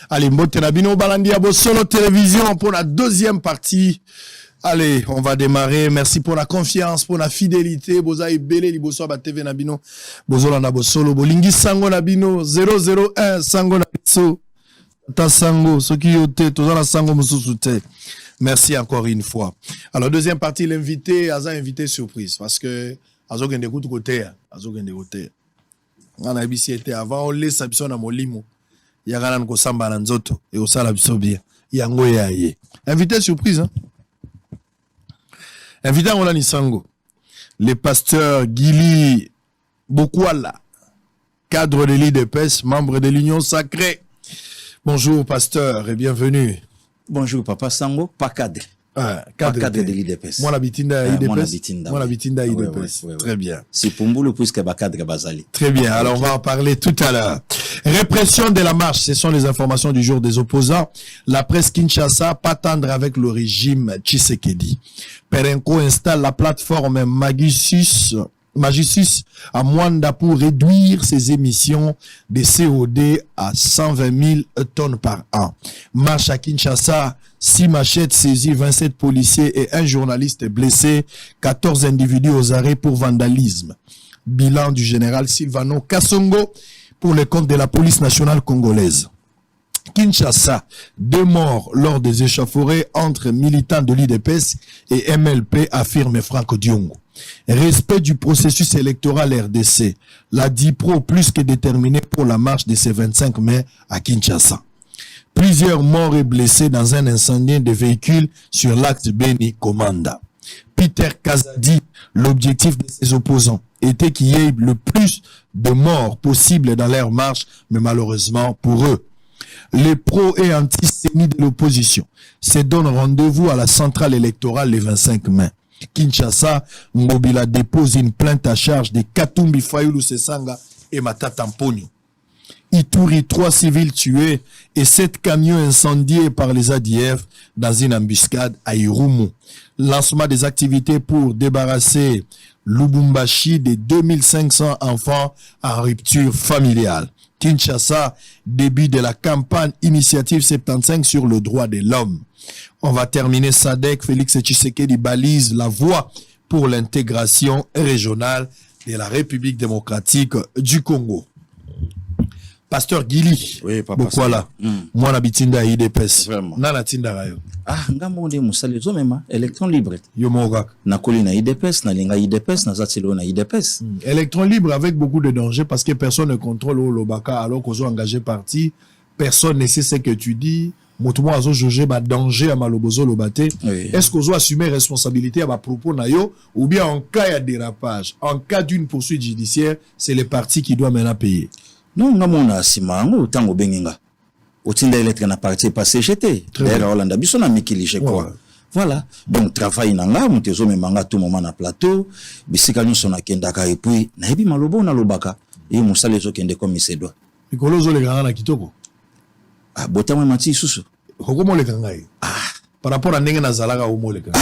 Allez, Mbotenabino Balandia Solo Télévision pour la deuxième partie. Allez, on va démarrer. Merci pour la confiance, pour la fidélité. Bozaï Bele Liboso ba TV Nabino. Bozola Nabo Solo Bolingi Sango Nabino 001 Sango Nabiso. Ta Sango, ce qui yote, Tozala Sango Mususute. Merci encore une fois. Alors, deuxième partie, l'invité, Aza invité surprise parce que Azo Gende côté, Azo Gende côté. On a été avant, on laisse Abison à Molimo. Il y a un ko samba na nzoto et au sala biso bien. Yango yaye. Invité surprise hein. Invité on a Nisango. Le pasteur Gili Bokwala, cadre de l'IDPS, membre de l'Union sacrée. Bonjour pasteur et bienvenue. Bonjour papa Sango, pas cadre. Cadre de l'IDPS. Moi l'habitinda IDPS. Moi l'habitinda IDPS. Très bien. C'est pour nous puisque ba cadre bazali. Très bien. Alors on va en parler tout à l'heure. Répression de la marche, ce sont les informations du jour des opposants. La presse Kinshasa pas tendre avec le régime Tshisekedi. Perenco installe la plateforme Magisus à Mwanda pour réduire ses émissions de CO2 à 120 000 tonnes par an. Marche à Kinshasa, 6 machettes saisies, 27 policiers et un journaliste blessé, 14 individus aux arrêts pour vandalisme. Bilan du général Silvano Kasongo pour le compte de la police nationale congolaise. Kinshasa, 2 morts lors des échauffourées entre militants de l'IDPS et MLP, affirme Franck Diongo. Respect du processus électoral RDC. La DIPRO plus que déterminée pour la marche de ce 25 mai à Kinshasa. Plusieurs morts et blessés dans un incendie de véhicules sur l'axe Beni-Komanda. Peter Kazadi, l'objectif de ses opposants était qu'il y ait le plus de morts possible dans leur marche, mais malheureusement pour eux. Les pro et antisémites de l'opposition se donnent rendez-vous à la centrale électorale le 25 mai. Kinshasa, Mobila dépose une plainte à charge de Katumbi Fayulu Sesanga et Matata Mponyo. Ituri, 3 civils tués et 7 camions incendiés par les ADF dans une embuscade à Irumu. Lancement des activités pour débarrasser Lubumbashi des 2500 enfants en rupture familiale. Kinshasa, début de la campagne Initiative 75 sur le droit de l'homme. On va terminer SADC. Félix Tshisekedi balise la voie pour l'intégration régionale de la République démocratique du Congo. Pasteur Gili, oui, papa. Voilà. Moi, n'habitinda IDPS. Vraiment. Nana tinda rayo. Ngamonde musale zomema électron libre. Yo mogak. Na kolina IDPS, na linga IDPS, na zatilo na IDPS. Électron libre avec beaucoup de dangers parce que personne ne contrôle le baka alors qu'on soit engagé parti. Personne ne sait ce que tu dis. Motumo azo juger ba danger à malobozo lobate. Est-ce qu'on doit assumer responsabilité à ma propos na yo ou bien en cas de dérapage, en cas d'une poursuite judiciaire, c'est le parti qui doit maintenant payer. Non, ngamona simango tango benginga. Otinda électre na parti pas CGT. D'ailleurs Hollande biso na mikili je crois. Voilà. Donc travail nanga mutezo memanga tout moment na plateau, bisika nyo sona kendaka et puis na ebi malobo na lobaka. Et musale zo kende comme il se doit. Ikolozo le ganga na kitoko. Ah botama mati susu. Kokomo le ganga yi. Par rapport à ndenge na zalaka omo le ganga.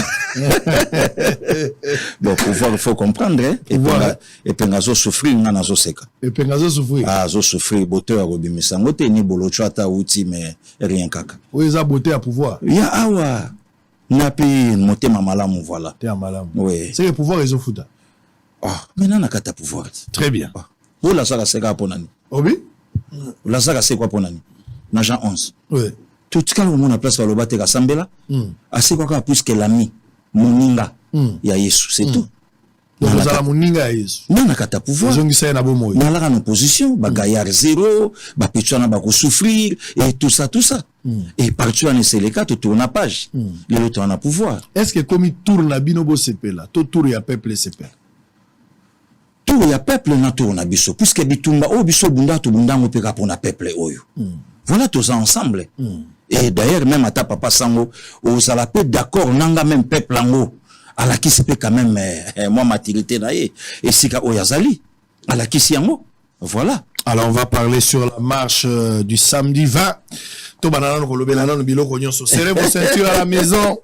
Bon, pouvoir, il faut comprendre, hein. Et pengazo souffrir, ngana zo seka. Et pengazo souffrir. Ah, zo souffrir, beauté à robimisa. Ngote ni bolo chata outi, mais rien kaka. Oui, ça beauté à pouvoir. Ya awa. Napi, moté ma malamu, voilà. T'es à malamu. Oui. C'est le pouvoir, ils ont foutu. Ah, mais nana kata pouvoir. Très bien. Où la saga seka ponani? Obi? La saga c'est quoi ponani? Najan 11. Oui. Tout ce qu'on a na place le bate kasambela. Assez quoi plus que l'ami. Moninga. Ya Yesu, c'est tout. Donc, vous avez moninga Yesu. Nana kata pouvoir. Ils ont dit na bomo. Nala en opposition, ba gaillard zéro, ba petuna ba ko souffrir, et tout ça. Et partout en c'est le cas, tout tourne à page. Le tourne à pouvoir. Est-ce que comme il tourne à binobo CP là, tout tour ya peuple CP? Tout ya peuple na tourne à biso, puisque bitumba, oh biso bunda, tout bunda, on peut pour na peuple oyo. Voilà tous ça ensemble. Et d'ailleurs, même à ta papa Sango, aux alapés d'accord, nanga même peuple lango, à la qui se peut quand même, moi, maturité naïe, et si ka oyazali, à la qui siamo. Voilà. Alors, on va parler sur la marche du samedi 20. To banana ko lobela na bilo ko nyonso. Serrez vos ceintures à la maison.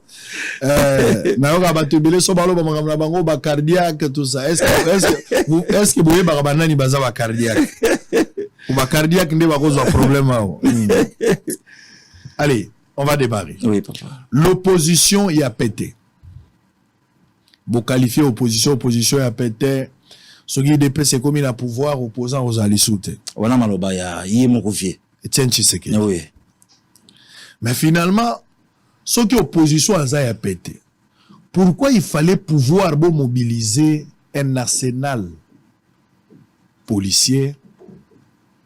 Nayoka batubile so balo ba ngam bango ba cardiaque tout ça. Est-ce que vous voyez ba banani baza ba cardiaque? Ou ba cardiaque ndé ba cause problème. Allez, on va démarrer. Oui, papa. L'opposition y a pété. Vous qualifiez opposition y a pété. Ce qui est c'est comme il a pouvoir opposant aux Alissoute. Voilà maloba ya yemo confié. Etienne Tshisekedi. Oui. Mais finalement, ce qui est opposition à ça y a pété. Pourquoi il fallait pouvoir mobiliser un arsenal policier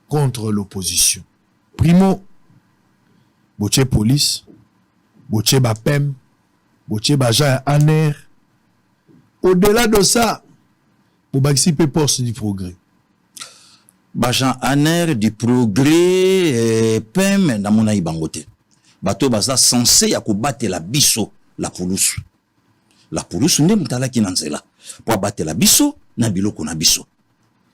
contre l'opposition? Primo, boche police, boche bapem, boche baja aner. Au-delà de ça, pour participer poste du progrès. Bajan aner du progrès pem na mona ibangote. Bato baza censé ya kobattre la biso la police. La police nde mutala ki nanzela. Po abattre la biso na biloko na biso.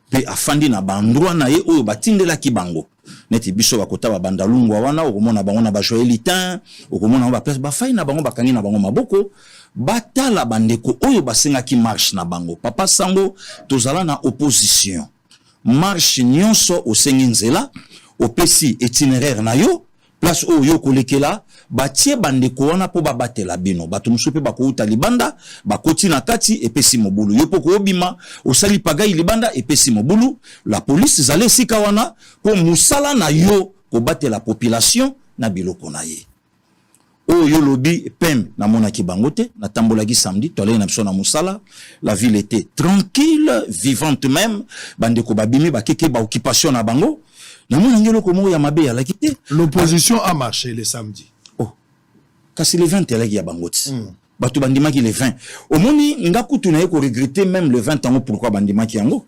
Pe afandi na bandroit na ye oyo batindela ki bango. Neti biso bakota ba bandalungwa wana okomona bango na ba joelitin, okomona ba place ba fai na bango bakangi na bango maboko. Batala bandeko oyo basenga ki marche na bango. Papa Sango tozala na opposition. Marche nyonso osengi nzela, opesi itinéraire na yo, place oyo kolekela, batie bandeko wana po babatela bino. Bato musupe bakouta libanda, bakoti na kati epesi mobulu. Yo poko obima, osali pagai libanda epesi mobulu. La police zale sika wana po musala na yo ko battre la population na biloko na ye. Oyo lobi pem na mona ki bangote, na tambolaki samedi, tolé na biso na musala, la ville était tranquille, vivante même, bandeko babimi bakeke ba occupation na bango. Na mona ngelo komo ya mabe ya lakite. L'opposition a marché le samedi. Oh. Kasi le 20 eleki ya bangote. Bato bandimaki le 20. Omoni ngakutu na ye ko regretter même le 20 ans pourquoi bandimaki yango.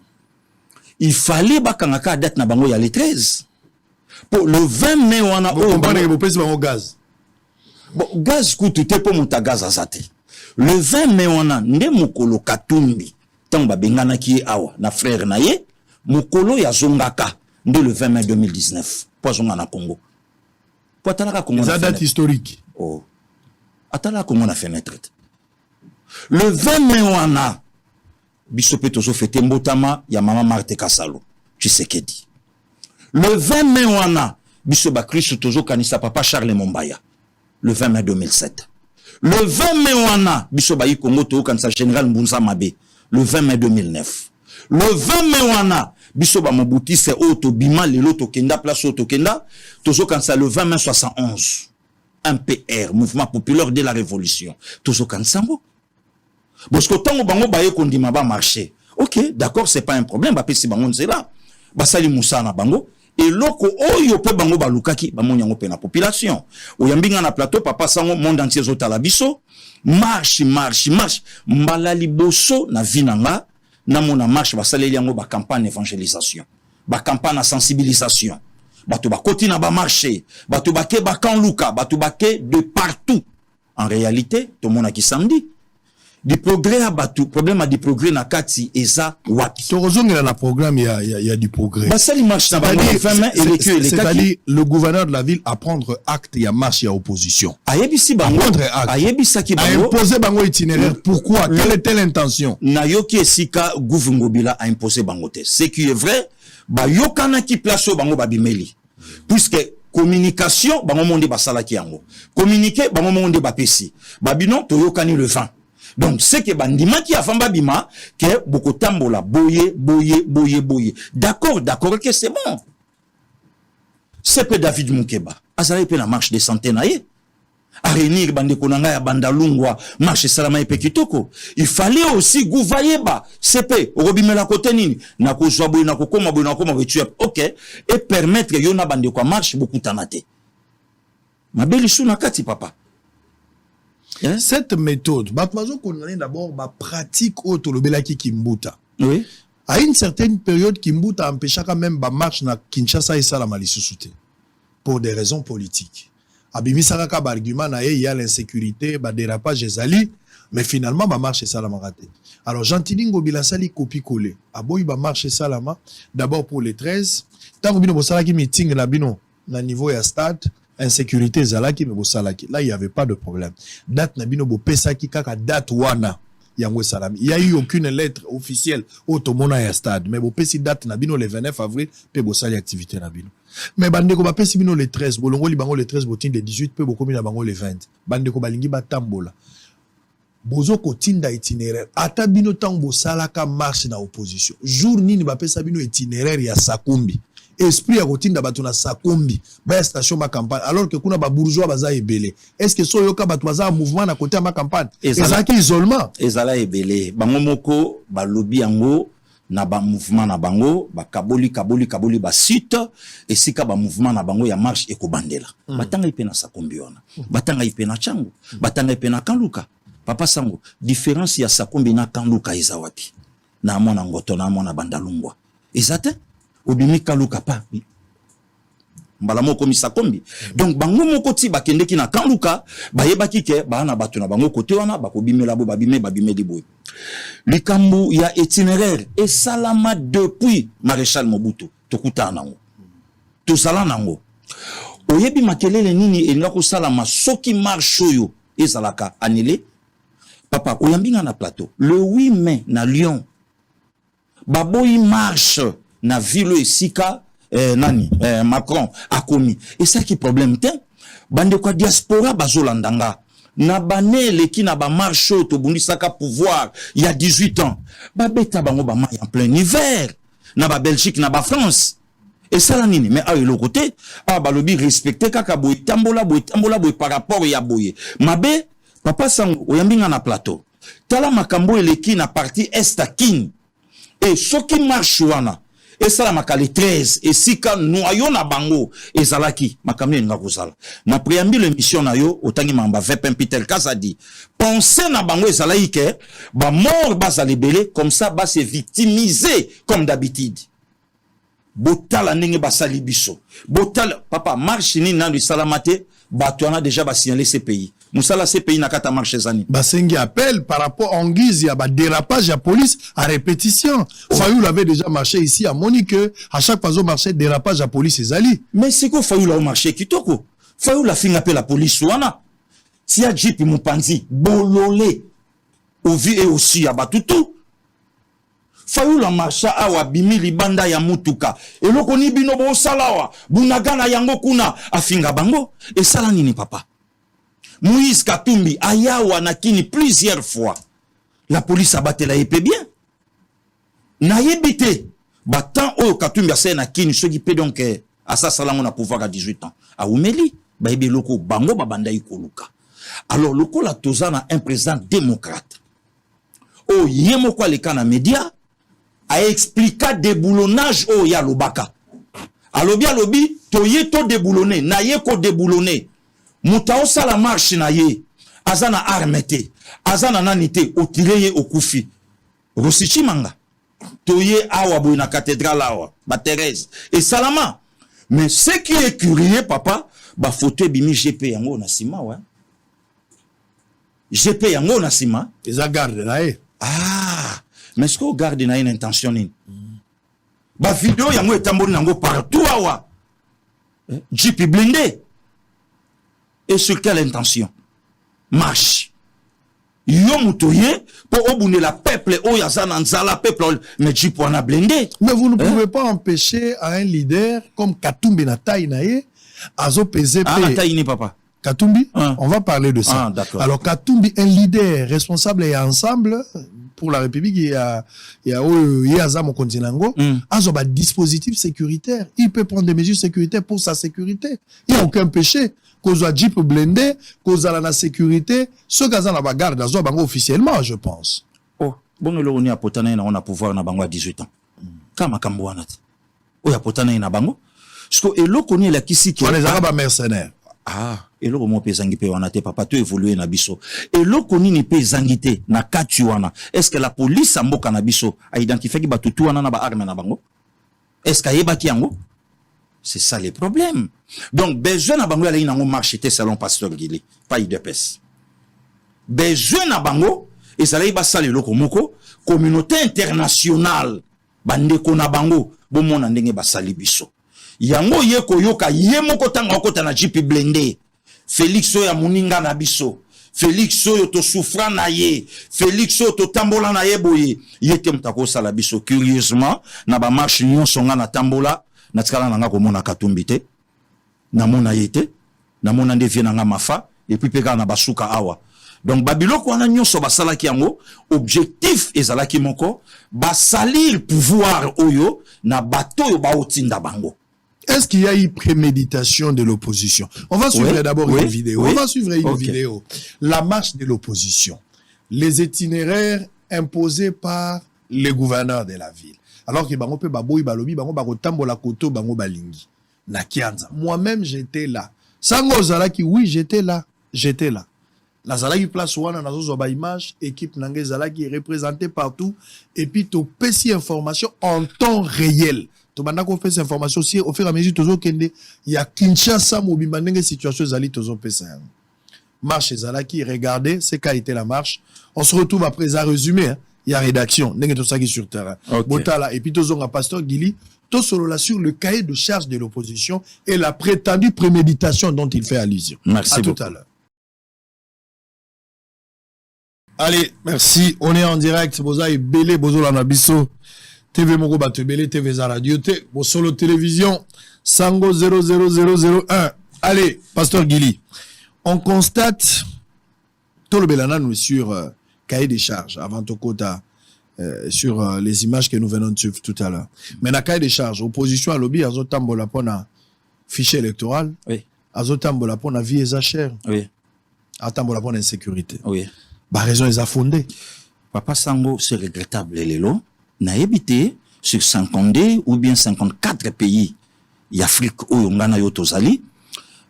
Il fallait bakangaka date na bango ya le 13. Pour le 20 mai wana vous comprenez que vous pèsez bango gaz. Bon, gaz kutu te po muta gaz azate. Le 20 mai wana nde mukolo Katumbi tamba bengana ki awa na frère na ye mukolo ya zongaka nde le 20 mai 2019 po zonga na Congo. Po atalaka Congo na date historique. Oh. Atala Congo na fenêtre. Le 20 mai wana biso pe tozo fete mbotama ya mama Marthe Kasalo Tshisekedi. Le 20 mai wana biso ba Kristo tozo kanisa papa Charles Mombaya. Le 20 mai 2007. Le 20 mai wana biso bayi Congo to kanisa général Mbunza Mabe. Le 20 mai 2009. Le 20 mai wana biso ba Mobuti se auto bima lelo to kenda place auto kenda tozo kanisa le 20 mai 71. MPR, Mouvement populaire de la révolution. Tozo kanisa ngo. Parce que tango bango baye kondima ba marché. OK, d'accord, c'est pas un problème, ba pesi bango nzela. Ba sali musa na bango. Et loko oyo pe bango balukaki ba monyango pe na population. Oyambinga na plateau papa Sango monde entier zotala biso. Marche. Mbala liboso na vinanga na mona marche ba saleli yango ba campagne d'évangélisation. Ba campagne de sensibilisation. Bato ba koti na ba marché, bato ba ke ba kanluka, bato ba ke de partout. En réalité, tout le monde qui samedi. Du progrès à Batou, problème à du progrès na kati eza wapi. Torozongela na programme il y a du progrès. Bah ça il marche na c'est-à-dire le gouverneur de la ville à prendre acte il y a marche il y a opposition. Ayebisi bango. Ayebisa ki bango. A imposer bango itinéraire. Pourquoi? Quelle était l'intention? Na yoki esika Gouvengobila a imposé bango te. Ce qui est vrai, ba yokana ki place bango babimeli. Puisque communication bango monde basalaki yango. Communiquer bango monde bapesi. Babino to yokani le 20. Donc, c'est que bandima qui a fait babima, que beaucoup tambola, boye. D'accord, que c'est bon. C'est que David Moukeba. Azale pe la marche de santé naye. A réunir bande konanga ya bandalungwa, marche salama epe kitoko. Il fallait aussi gouvailler ba. C'est pe, robimela kote nini. Nako zwaboy, nako koma wetu. Ok. Et permettre que yona bande kwa marche beaucoup tanate. Ma belle sou nakati papa. Cette méthode, Batmazo connaît d'abord ma pratique autolobelaki Kimbuta. Oui. À une certaine période, Kimbuta empêcha quand même ma marche na Kinshasa et Salamali sous-souté. Pour des raisons politiques. Abimi Saraka argument na il y a l'insécurité, ba dérapage ezali, mais finalement ma marche est Salama raté. Alors Gentilingo Bilasali copie-coller. Aboy ba marche Salama d'abord pour les 13. Tant que bino bosalaki meeting na bino na niveau ya stade. Insécurité zalaki mais bosalaki là il y avait pas de problème date na bino bo pesaki kaka date wana yango salami. Il y a eu aucune lettre officielle au tomona ya stade, mais bo pesi date na bino le 29 avril pe bo sali activité na bino. Mais bandeko ba pesi bino le 13, bolongo libango le 13 botin le 18 pe bo komi na bango le 20. Bandeko balingi batambola. Bozo kotinda itinéraire. Ata bino tango bo salaka marche na opposition. Jour nini ba pesa bino itinéraire ya Sakumbi. Esprit ya kotinda batu na Sakumbi. Ba station ma campagne alors que kuna ba bourgeois baza ebele. Est-ce que so yoka batu baza mouvement na côté ma campagne? Ezaki isolement. Ezala ebele. Bango moko ba lobby yango na ba mouvement na bango ba kaboli ba site esika ba mouvement na bango ya marche ekobandela. Batanga ipe na Sakumbi wana. Batanga ipe na Changu. Batanga ipe na Kanluka. Papa Sango, différence ya Sakumbi na Kanluka eza wapi? Na mona ngoto na mona bandalungwa. Ezate? Obimi Kanluka pa. Mbala moko mi Sakumbi. Donc bango moko ti bakendeki na Kanluka, bayebaki ke bana batu na bango kote wana bakobimela bo babime liboy. Likambu ya itinéraire et salama depuis Maréchal Mobutu. Tokuta nango. Tosala nango. Oyebi makelele nini elinga ko salama soki marche oyo ezalaka annulé. Papa, oyambinga na plateau. Le 8 mai na Lyon. Baboyi marche na ville esika Macron a commis. Et ça qui problème te. Bande kwa diaspora bazolandanga. Na bane leki na ba marche to bundisaka pouvoir il y a 18 ans. Babeta bango ba en plein hiver. Na ba Belgique na ba France. Et ça la nini mais a le côté balobi respecter kaka boy tambola boy par rapport ya boye. Mabe Papa Sango, oyambinga na plateau. Tala makambo eleki na partie est à kin. Et soki marche wana. Et ça la makale 13. Et sika noyo na bango. Et zalaki. Makambo nga kozala. Na préambule émission na yo. Otangi mamba Vepin Peter Kazadi. Pensez na bango ezalaki ke. Ba mort bas alebele. Comme ça bas se victimiser. Comme d'habitude. Botala nenge basali biso. Botala. Papa marche ni nan du salamate. Batouana déjà ba signaler ces pays. Moussala ces pays na kata marche zani. Basengi appelle par rapport en guise ya ba dérapage à police à répétition. Fayoul avait déjà marché ici à Monique à chaque fois au marché dérapage à police ezali. Mais c'est quoi Fayoul a marché kitoko? Fayoul a fin appel la police wana. Si a Jeep Mupanzi bololé au vu et aussi ya batutu. Fayoul a marché awa bimi libanda ya mutuka. Et loko ni bino bo salawa bunagana yango kuna afinga bango. Et sala nini papa? Moïse Katumbi ayawa nakini plusieurs fois. La police a battu la épée bien. Na yebite. Batan o Katumbi a se nakini ceux qui peut donc à ça salango na pouvoir à 18 ans. A Oumeli ba ebe loko bango babanda ikoluka. Alors loko la tozana un président démocrate. O yemo kwa le kana média a expliqué déboulonnage o ya lobaka. Alobi toye to déboulonné na ye ko déboulonné. Moutao sala marche na ye azana armete azana nanite otireye okufi Rosichi manga toye awa boy na cathédrale awa ba Thérèse et salama mais ce qui est curieux papa ba photo bimi GP yango na sima wa GP yango na sima eza garde na ye mais ce que garde na une intention ni ba vidéo yango etamboli nango partout awa GP blindé. Et sur quelle intention? Marche. Yo moutoye pour obouner la peuple oyazana nzala peuple mais Jeep wana blindé. Mais vous ne pouvez pas empêcher à un leader comme Katumbi na taille naye azo PZP. Na taille papa. Katumbi, on va parler de ça. Alors Katumbi, un leader responsable et ensemble pour la République, il y a Azam au continent, azo ba dispositif sécuritaire. Il peut prendre des mesures sécuritaires pour sa sécurité. Il n'y a aucun péché. Cause à Jeep blindé, cause à la sécurité, ce gazan la bagarre d'azo bango officiellement, je pense. Oh, bon le on a potana on a pouvoir na bango à 18 ans. Kama kamboana. O ya potana na bango. Parce que eloko ni la kisi qui les arabes mercenaires. Eloko mo pezangi pe wana te papa to évoluer na biso. Eloko ni pezangi te na kati wana. Est-ce que la police mboka na biso a identifié ki batutu wana na ba arme na bango? Est-ce ka yebaki yango? C'est ça les problèmes. Donc, besoin na bango ala inango marché selon pasteur Gili, pas IDPS. Besoin na bango et ça là ba sali loko moko communauté internationale bandeko na bango bomona ndenge ba sali biso. Yango yeko yoka yemoko tanga okota na Jeep blindé. Félix oya muninga na biso. Félix oyo to souffrant na ye, Félix oyo to tambola na ye boye, yete mtako sala biso curieusement na ba marche nyonso nga na tambola na tikala na nga komona Katumbi te, na mona yete, na mona nde vie na nga mafa et puis peka na basuka awa. Donc babiloko wana nyonso basalaki yango objectif ezalaki moko basalir pouvoir oyo na bato oyo baotinda bango. Est-ce qu'il y a eu préméditation de l'opposition? On va suivre d'abord une vidéo. On va suivre une vidéo. La marche de l'opposition. Les itinéraires imposés par les gouverneurs de la ville. Alors que bango pe baboyi balobi bango bakotambola koto bango balingi. Na Kianza. Moi-même j'étais là. Sango Zalaki, oui, j'étais là. J'étais là. La Zalaki place wana nazo zoba image, équipe nange Zalaki est représentée partout et puis to pesi information en temps réel. Tobanda ko fait cette information aussi au fur et à mesure tozo kende ya Kinshasa mobimba ndenge situation zali tozo pesa. Marche Zalaki, regardez c'est qu'a été la marche. On se retrouve après à résumer hein. Il y a rédaction ndenge to saki sur terrain. Botala et puis tozo nga pasteur Gili to solo là sur le cahier de charge de l'opposition et la prétendue préméditation dont il fait allusion. Merci à tout à l'heure. Allez, merci. On est en direct. Boza et Belé Bozo Lanabiso. TV Moko Batebele, TV za radio, Solo Télévision, Sango 00001. Allez, Pasteur Gili, on constate tout le Belana nous sur cahier des charges avant Tokota sur les images que nous venons de suivre tout à l'heure. Mais dans cahier des charges, opposition à lobby, azotambola pour un fichier électoral, oui. Azotambola pour un vie et sa chair, oui. Azotambola pour l'insécurité. Oui. Bah raison est à fonder. Papa Sango, c'est regrettable les lots. Na habité sur 52 ou bien 54 pays d'Afrique oyo ngana yo tozali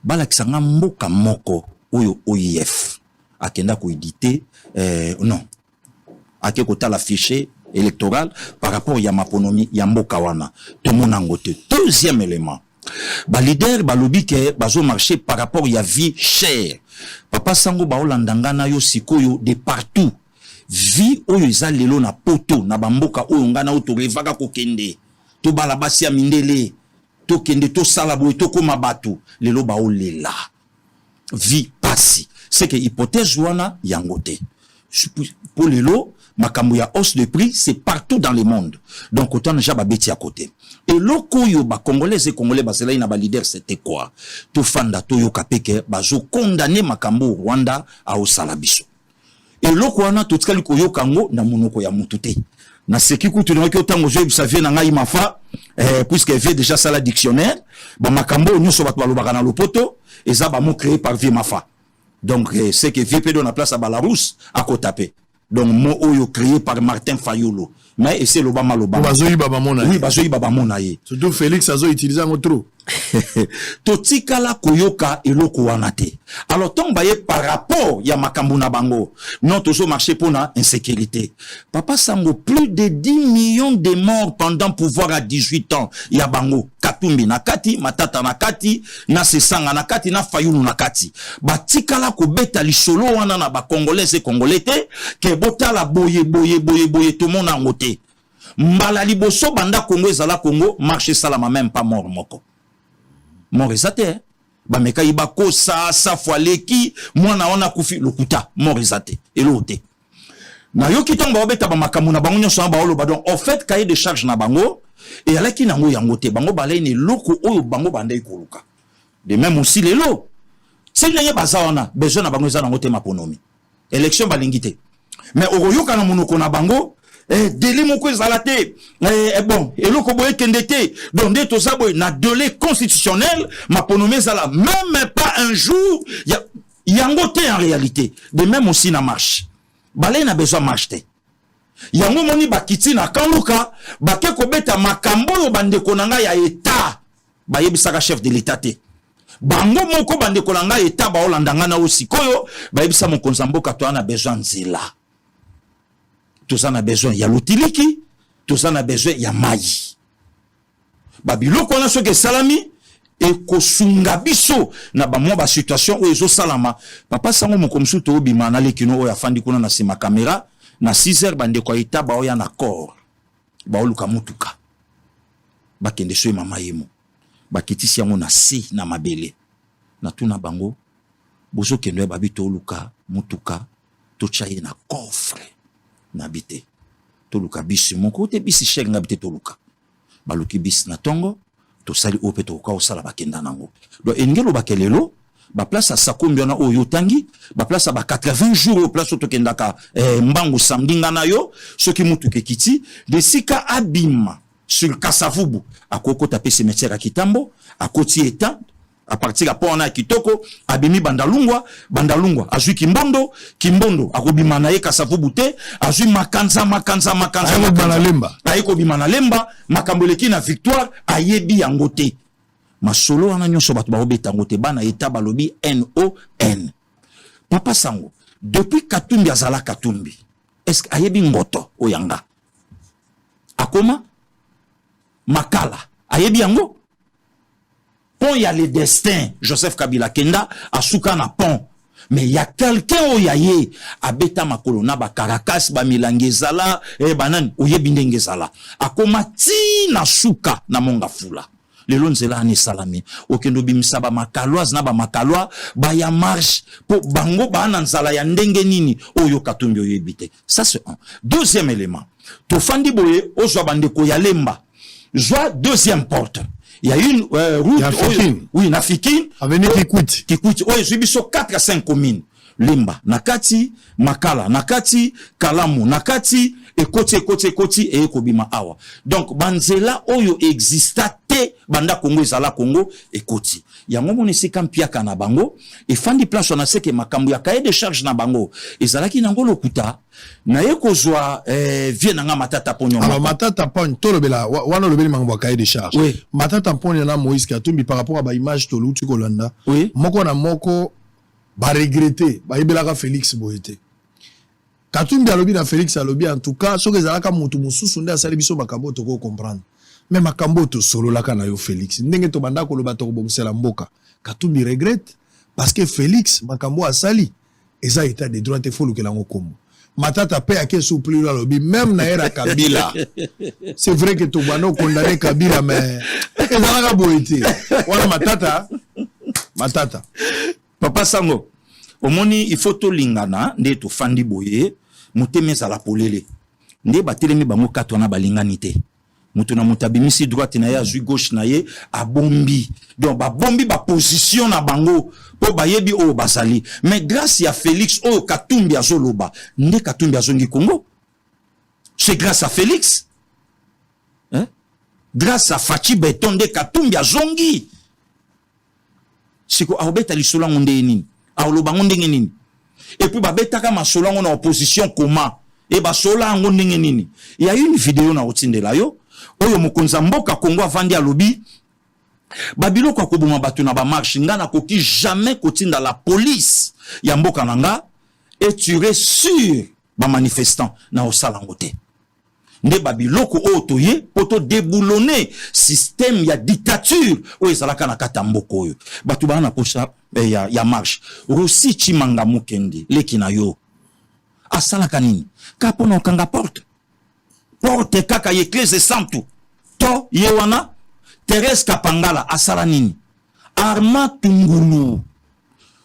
balakisanga mboka moko oyo OIF akenda ko éditer non akekota la fichier électoral par rapport ya maponomi ya mboka wana tomona ngote. Deuxième élément, ba leader ba lobby ke bazo marcher par rapport ya vie chère. Papa Sango ba olandanga na yo sikoyo de partout. Vi oyo eza lelo na poto na bamboka oyo ngana oyo torevaka kokende to bala basi ya mindele to kende to sala boye to koma bato lelo ba olela vi pasi c'est que hypothèse wana yango te pour lelo makambo ya hausse de prix c'est partout dans le monde donc autant déjà ba beti à côté et loko yo ba congolais et congolais ba cela ina ba leader c'était quoi to fanda to yo kapeke bazo condamner makambo Rwanda a osala biso. Et loko wana totikali koyoka ngo na monoko ya mutu te. Na seki kutu na ki otango je savie na ngai mafa puisque vie déjà ça la dictionnaire ba makambo nyonso bato balobaka na lopoto eza ba mo créé par vie mafa. Donc c'est que vie pedo na place à Balarus à Kotape. Donc mo oyo créé par Martin Fayolo. Mais c'est l'Obama l'Obama. Bazoyi baba mona. Oui, bazoyi baba mona ye. Surtout Félix azo utiliser en trop. Totikala koyoka eloko wana te. Alors tant baye par rapport ya makambo na bango. Non tozo marché pour na insécurité. Papa Sango plus de 10 millions de morts pendant pouvoir à 18 ans. Ya bango Katumbi na kati, Matata na kati, na Sesanga na kati, na Fayulu na kati. Batikala ko beta lisolo wana na ba congolais et congolais te ke botala boye tout monde en ngote. Mbala liboso banda Congo ezala Congo marché salama même pas mort moko. Mort ezate ba meka ibako sa fwaleki mwana ona kufi lokuta mort ezate elote. Na yo kitonga obeta ba makamuna na bango nyonso ba oloba donc en fait cahier de charge na bango et alaki nango yango te bango balene loko oyo bango banda ikoluka. De même aussi les lots. C'est n'y a pas ça on a besoin na bango ezana ngote maponomi. Élection balingité. Mais oroyoka na monoko na bango délai moko ezalate bon eloko boye kendete donc de to sabo na délai constitutionnel maponomi ezala même pas un jour yango te en réalité de même aussi na marche balé na besoin marche te yango moni bakiti na kanluka bake kobeta makambo yo bande konanga ya état bayebisaka chef de l'état te bango moko bande konanga état ba olandanga na osikoyo bayebisa mokonza mboka to ana besoin nzela. Tout ça a besoin, il y a l'outiliki, tout ça a besoin, il y a maï. Babilo qu'on a ce que salami, et kosunga biso, na ba mwa situation où ezo salama. Papa sango mo komsu to bima na lekino o ya fandi kuna na sima caméra, na 6h bande kwa ita ba o ya na corps. Ba oluka mutuka. Ba kende so mama yemo. Ba kitisi yango na si na mabele. Na tuna bango, bozo kendo ya babi toluka mutuka tochaye na coffre na bite toluka bisi moko te bisi sheng na bite toluka baluki bisi na tongo to sali ope to ka osala bakenda nango do engelo bakelelo ba place à sakombi na oyo tangi ba place ba 80 jours au place to kendaka mbangu samdinga na yo soki mutuke kiti de sika abima sur Kasavubu akoko taper cimetière à Kitambo akoti eta à partir à pona kitoko abimi bandalungwa azui kimbondo akobima na ye Kasavubu te azui makanza ayeko bima na lemba makambeleki na victoire ayebi yango te masolo wana nyonso bato baobeta ngo te bana eta balobi NON Papa Sango depuis Katumbi azala Katumbi est-ce que ayebi ngoto oyanga akoma makala ayebi yango pont y a le destin Joseph Kabila Kenda asuka na pont mais il y a quelqu'un oyaye abeta makolo na ba Caracas ba milangezala banan oyebi ndengezala akoma ti na suka na monga fula lelo nzela ani salami okendo bimisa ba makaloise na ba makalwa ba ya marche po bango ba na nzala ya ndenge nini oyo Katumbi oyebite ça c'est un deuxième élément to fandi boye ozwa bandeko ya lemba joie deuxième porte il y a une route oui na Fikine avenue Kikwiti oyo zubiso 4 à 5 communes lemba nakati makala nakati kalamu nakati ekoti e kobima awa donc banzela oyo exista te banda Congo ezala Congo ekoti yango monisi kampiaka na bango e fandi place on a seke makambo ya cahier de charge na bango ezalaki nango lokuta na yekozwa vie nanga matata ponyo alors matata ponyo tolobela wana lobeli mango ya cahier de charge oui. Matata ponyo na Moïse Katumbi par rapport à ba image toluti kolanda oui. Moko na moko ba regretter ba yebelaka Félix Boyete Katumbi alobi na Félix alobi en tout cas soki ezalaka mutu mususu nde asali biso makambo toko comprendre mais makambo to solo laka na yo Félix ndenge to banda koloba to kobongisela mboka Katumbi regrette parce que Félix makambo asali eza état de droit te folu kelango kombo matata pe ake soupli la lobby même na era Kabila c'est vrai que to banda condamné Kabila mais ezalaka boyete wana matata Papa Sango omoni il faut to lingana nde to fandi boye muteme za la polele nde batelemi bango katona balingani te mutu na mutabimisi droite na ye azui gauche na ye abombi donc ba bombi ba position na bango po bayebi o basali mais grâce à Félix o Katumbi azoloba nde Katumbi azongi Congo c'est grâce à Félix hein grâce à Fachi Beton nde Katumbi azongi siko aobeta lisolo ngonde nini aoloba ngonde nini et puis babeta ka masolo ngona opposition comment et ba sola ngonde nini il y a une vidéo na otindela yo oyo mokonza mboka Congo avandi alobi babilo kwa koboma batu na ba marche ngana koki jamais kotinda la police ya mboka nanga et tuer sur ba manifestants na osala ngote nde babiloko oyo toye poto déboulonner système ya dictature oyo ezalaka na kata mboka oyo batu bana posa ya marche Rossi Chimanga Mukendi leki na yo asalaka nini ka pona okanga porte kaka yeklese santu to ye wana Thérèse Kapangala asala nini Arma Tungulu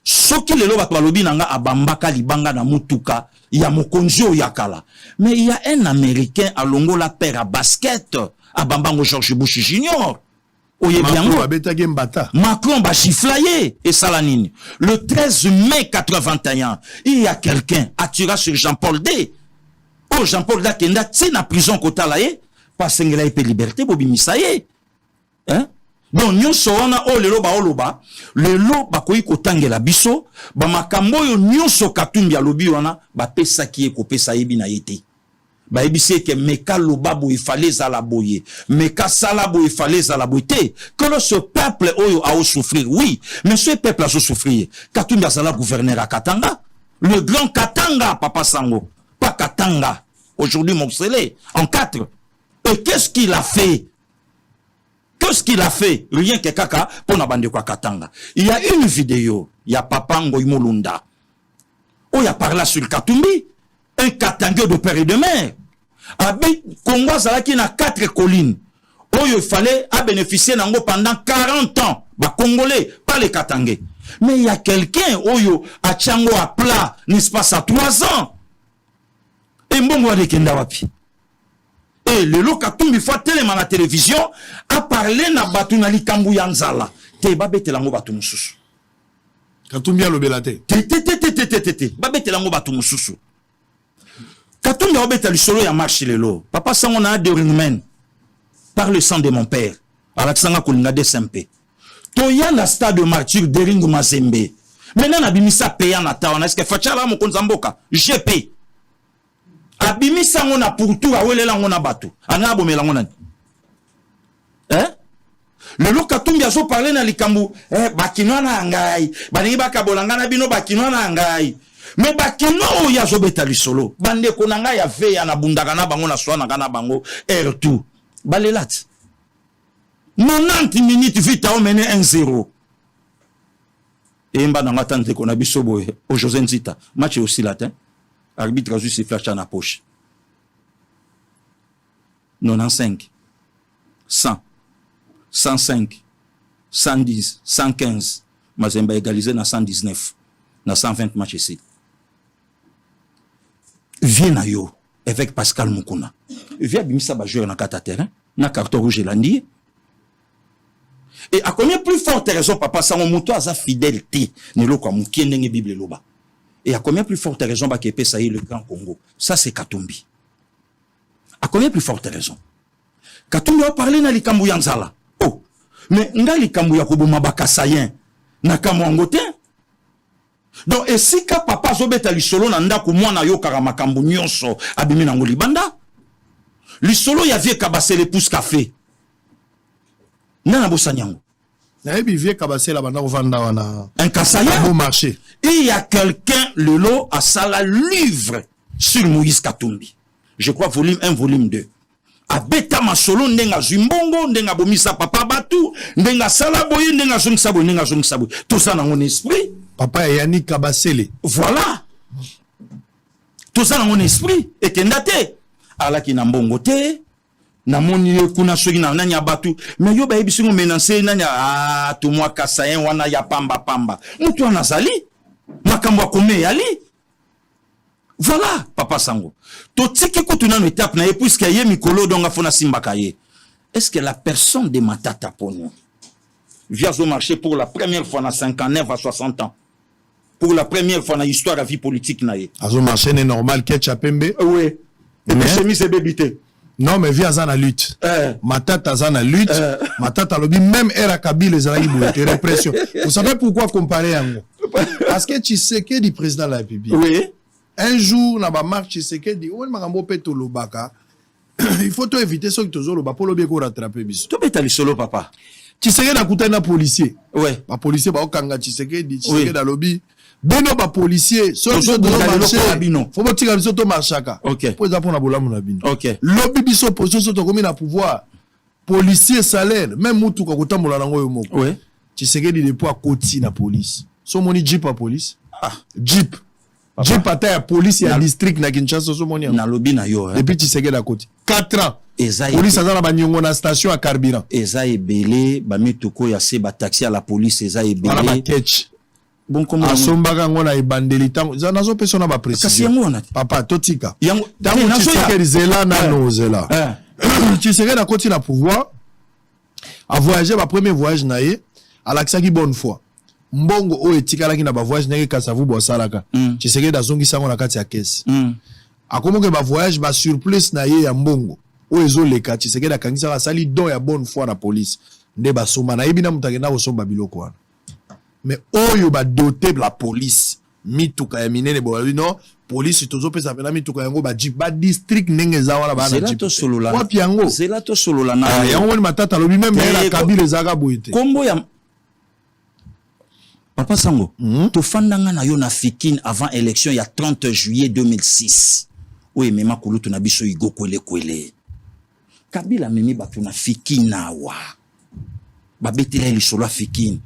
soki lelo bato balobi nanga abambaka libanga na mutuka ya mokonzi oyo yakala mais il y a un américain à longo la paire à basket à Bambango George Bush Junior Macron ba chiflaye et salanine le 13 mai 81 il y a quelqu'un attira sur Jean-Paul D. Oh Jean-Paul D kenda tina prison kota la ye pas sengela pe liberté bobimisa ye hein donc nyonso wana o lelo bakoyi kotangela biso ba makambo yo nyonso Katumbi alobi wana ba pesa ki ekopesa yebi na yete ba ebise ke meka lobabo ifale za la boye meka salabo ifale za la boye que ce peuple oyo a souffrir oui mais ce peuple a souffrir Katumbi azala gouverneur à Katanga le grand Katanga Papa Sango pas Katanga aujourd'hui morcelé en 4 et qu'est-ce qu'il a fait? Qu'est-ce qu'il a fait? Rien que kaka pour na bande kwa Katanga. Il y a une vidéo, il y a Papa Ngoy Molunda. Oh, il y a par là sur Katumbi, un Katanga de père et de mère. Abi Congo Zalaki na 4 collines. Oh, il fallait bénéficier nango pendant 40 ans. Ba Congolais, pas les Katangais. Mais il y a quelqu'un, Oyo, à Tchango à plat, n'est-ce pas, ça 3 ans. Et mbongo wa dekenda wapi. Et le lo Katumbi fois tellement la télévision a parlé na batu na likambu ya nzala. Te babetela ngo batu mususu. Katumbi alobelate. Babetela ngo batu mususu. Katumbi obeta lisolo ya marche lelo. Papa sango na de ringmen. Par le sang de mon père. Alaksanga kolinga de SMP. Toya na stade de martyr de Ringo Mazembe. Maintenant nabimisa peya na tawana. Est-ce que Fachala mo konzamboka? GP. Abimisa ngona pour tout awelela ngona batu. Anga bomela ngona. Le lo Katumbi azo parler na likambu bakino na ngai. Baningi bakabolanga na bino bakino na ngai. Mais bakino ya zo beta lisolo. Bande ko na ngai ya veya na bundaka na bango na swana kana bango R2. Balelat. 90 minutes vita o mené 1-0. Et mba na tante ko na biso boye o José Nzita. Match aussi latin. Arbitre a juste ses flashs dans la poche. 95, 100, 105, 110, 115. Mazemba égalisé dans 119, dans 120 matchs ici. Viens à yo avec Pascal Mukuna. Viens bimisa ba jouer na kata terrain, na carton rouge landi. Et à combien plus forte raison papa sango moto aza fidélité ne lo kwa mukiende nge Bible loba. Et à combien plus forte raison bah qui ça y le Grand Congo. Ça c'est Katumbi. À combien plus forte raison. Katumbi a parlé na likambu ya nzala. Oh. Mais nga likambu ya koboma bakasayen na kamwangote. Donc et si ka papa zobeta lisolo na ndako mwana yo kara makambu nyonso abimi na ngoli banda. Lisolo ya vie kabase le pousse café. Na bosanyango. Un Kassaïen. bon marché. Et il y a quelqu'un, le lot, à Sala livre sur Moïse Katumbi. Je crois volume 1, volume 2. A beta masolo ndenga zimbongo, ndenga bomisa papa batu, ndenga sala boye, ndenga zungsabo, ndenga zungsabo. Tout ça dans mon esprit. Papa Yannick Kabasele. Voilà. Tout ça dans mon esprit. Et kendate. Ala ki na mbongo te. Na moni kuna soki na nanya batu mais yo ba ebisingo menancer nanya to moi kasayen wana ya pamba mutu anazali makambo akome yali voilà papa sango to tiki kutuna no étape na puisque ye mikolo donga fona simbaka ye est-ce que la personne de Matata Ponyo vient au marché pour la première fois na 59 à 60 ans pour la première fois na histoire de vie politique na ye azo marché n'est normal que Chapembe oui et puis chemise et bébité. Non, mais via Zana lutte. Matata Zana lutte. Matata lobby, même Era Kabil les Araïbou, répression. Vous savez pourquoi comparer un mot? Parce que Tshisekedi du président de la République. Oui. Un jour, na ba marche Tshisekedi, on m'a rambopé to lobaka. Il faut éviter ceux qui te ont loba pour le bien qu'on rattrape biso. Tu peux t'aller solo, papa. Tshisekedi a coûté un policier. Ouais. Un policier, bah, au Kanga Tshisekedi, Tshisekedi a lobby. Beno ba policier, ceux qui ont marché, faut pas tirer biso to marchaka. Ok. Pour exemple, on a boula mon abino. Ok. Lobby biso position sur to commune à pouvoir. Policier salaire, même mutu ka kotambola nango yo moko. Ouais. Tshisekedi de po à koti na police. So moni jeep à police. Ah. Jeep. Papa. Jeep à ta police ya district na Kinshasa so moni. Na lobby na yo. Depuis Tshisekedi à koti. 4 ans. Ezaïe. Police a ba nyongo na station à carburant. Ezaïe belé, ba mituko ya se ba taxi à la police ezaïe belé. Voilà ma catch. Bon comme asombaka ngona ibandeli tango za nazo persona ba précision papa totika yango tango Tshisekedi zela na nozela Tshisekedi na koti na pouvoir a voyager ba premier voyage na ye alaksaki bonne foi mbongo o etikalaki na ba voyage na ye kasavu bo salaka Tshisekedi azongisa ngona kati ya caisse akomoke ba voyage ba surplus na ye ya mbongo o ezoleka Tshisekedi akangisa sali don ya bonne foi na police nde ba soma na yebina mutake na osomba biloko wana. Mais oyo ba doté la police mituka ya minene bo non police tozo pesa pena mituka yango ba jeep ba district ndenge za wana ba na jeep wapi yango zelato solola na yango ni matata lobi même la kabile zaka boite kombo ya papa sango to fandanga na yo na fikine avant élection ya 30 juillet 2006 oye mema kulutu na biso igo kwele kabila memi batu na fikine na wa babetela lisolo fikine.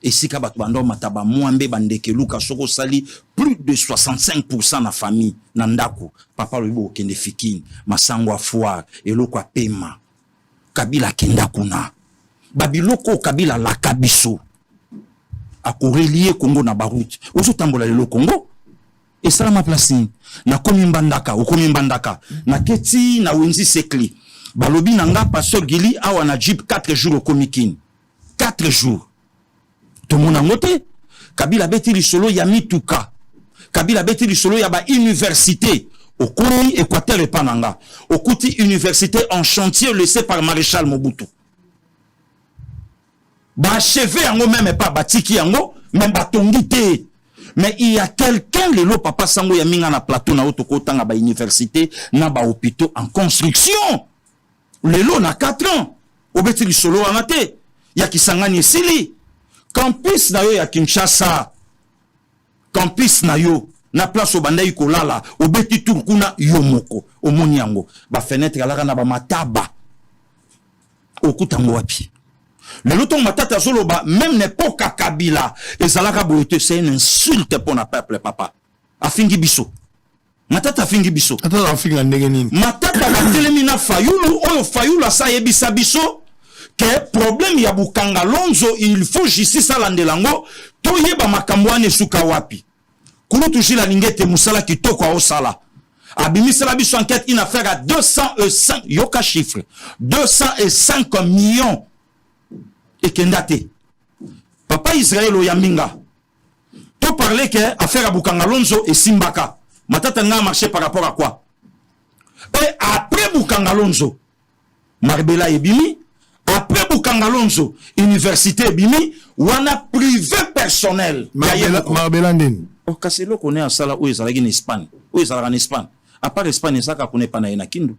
Et si kabat bando mataba mwambe bandeke luka soko sali plus de 65% na famille nandako papa lobo kende fikine masango foire eloko pema kabila kenda kuna babiloko kabila la kabiso à relier Congo na baroute ozo tambola le Congo et ça ma place na komi mbandaka okomi mbandaka na keti na wenzi sekli balobi nanga pasteur Gili awa na jeep 4 jours au komikini 4 jours to mona ngote Kabila beti li solo ya mituka Kabila beti li solo ya ba université Okuni Équateur et Pananga okuti université en chantier laissé par maréchal Mobutu ba achevé yango même pas batiki yango même batongi te mais il y a quelqu'un lelo papa sango ya minga na plateau na otoko tanga ba université na ba hôpitaux en construction lelo na 4 ans obeti li solo wana te ya kisangani esili campus na yo ya Kinshasa campus na yo na place obandai kolala obeti turkuna yomoko omoni yango ba fenêtre alaka na ba mataba okutango wapi le ton matata zoloba même n'époque Kabila ezalaka boyete c'est une insulte pour na peuple papa afingi biso matata afingi biso atata afinga ndenge nini matata batelemi na fayulu oyo fayulu asa yebisa biso que problème ya Bukanga Lonzo il faut justice à landelango to yeba makambo ane suka wapi kuno tujila lingete musala kitoko au sala abimisala biso enquête une affaire à 205 yoka chiffre 205 millions et kendate papa Israël oyambinga to parler que affaire à Bukanga Lonzo et Simbaka matata nga marché par rapport à quoi et après Bukanga Lonzo Marbella ebimi après Bukanga Lonzo université ebimi wana privé personnel Marbella ndeni o kaselo connaît à sala où ezalaki en Espagne où ezalaka en Espagne à part Espagne ça ka connaît pas na kindu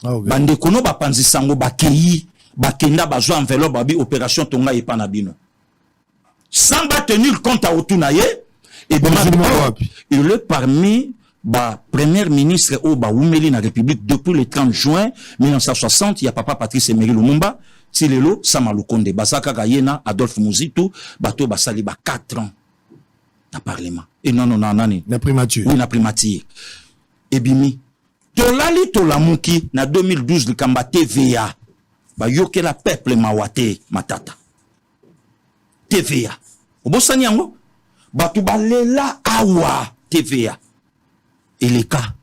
bande kono ba panzi sango bakei bakenda bazwa enveloppe babi opération tonga epa na bino sans tenir compte à otunaye et il est parmi ba premier ministre au ba Oumeli na République depuis le 30 juin 1960 il y a papa Patrice Emery Lumumba Tilelo Samalukonde Basaka Kayena Adolphe Muzitu bato basali ba 4 ans na parlement et non nani na primature oui na primature et bimi tolali tolamuki na 2012 le kamba TVA ba yokela peuple mawate matata TVA obosani yango batu balela awa TVA et les cas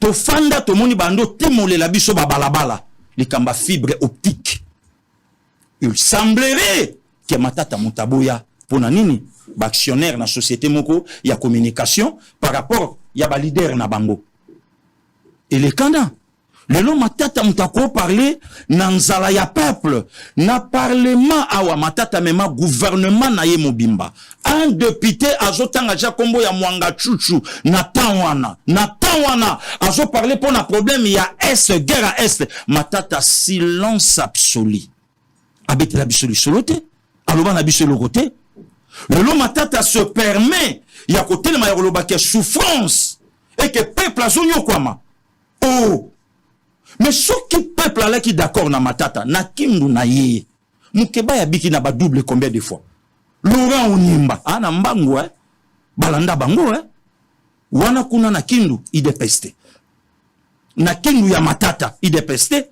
to fanda to moni bando temolela biso ba balabala likamba fibre optique il semblerait que matata mutaboya pona nini ba actionnaire na société moko ya communication par rapport ya ba leader na bango et les candidats lelo matata mutako parler na nzala ya peuple na parlement awa matata mema gouvernement na ye mobimba un député azotanga ja kombo ya mwanga chuchu na tawana azo parler pour na problème ya est guerre à est matata silence absolu abeti la biso lisolote aloba na biso le côté lelo matata se permet ya côté le mayoloba ke souffrance et que peuple azonyo kwama oh mais ce qui peuple là qui d'accord na matata na kindu na ye mukeba ya biki na ba double combien de fois Laurent Onimba ana mbangu balanda bango wana kuna na kindu idepeste na kindu ya matata idepeste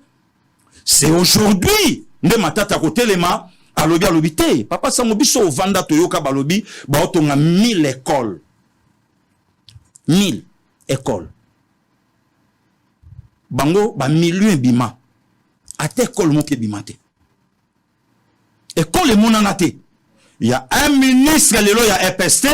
c'est aujourd'hui nde matata kotelema alobi alobite papa sango biso vanda toyoka balobi ba otonga 1000 écoles 1000 écoles bango ba million bima ate école moke bimate école monana te il y a un ministre lelo ya EPST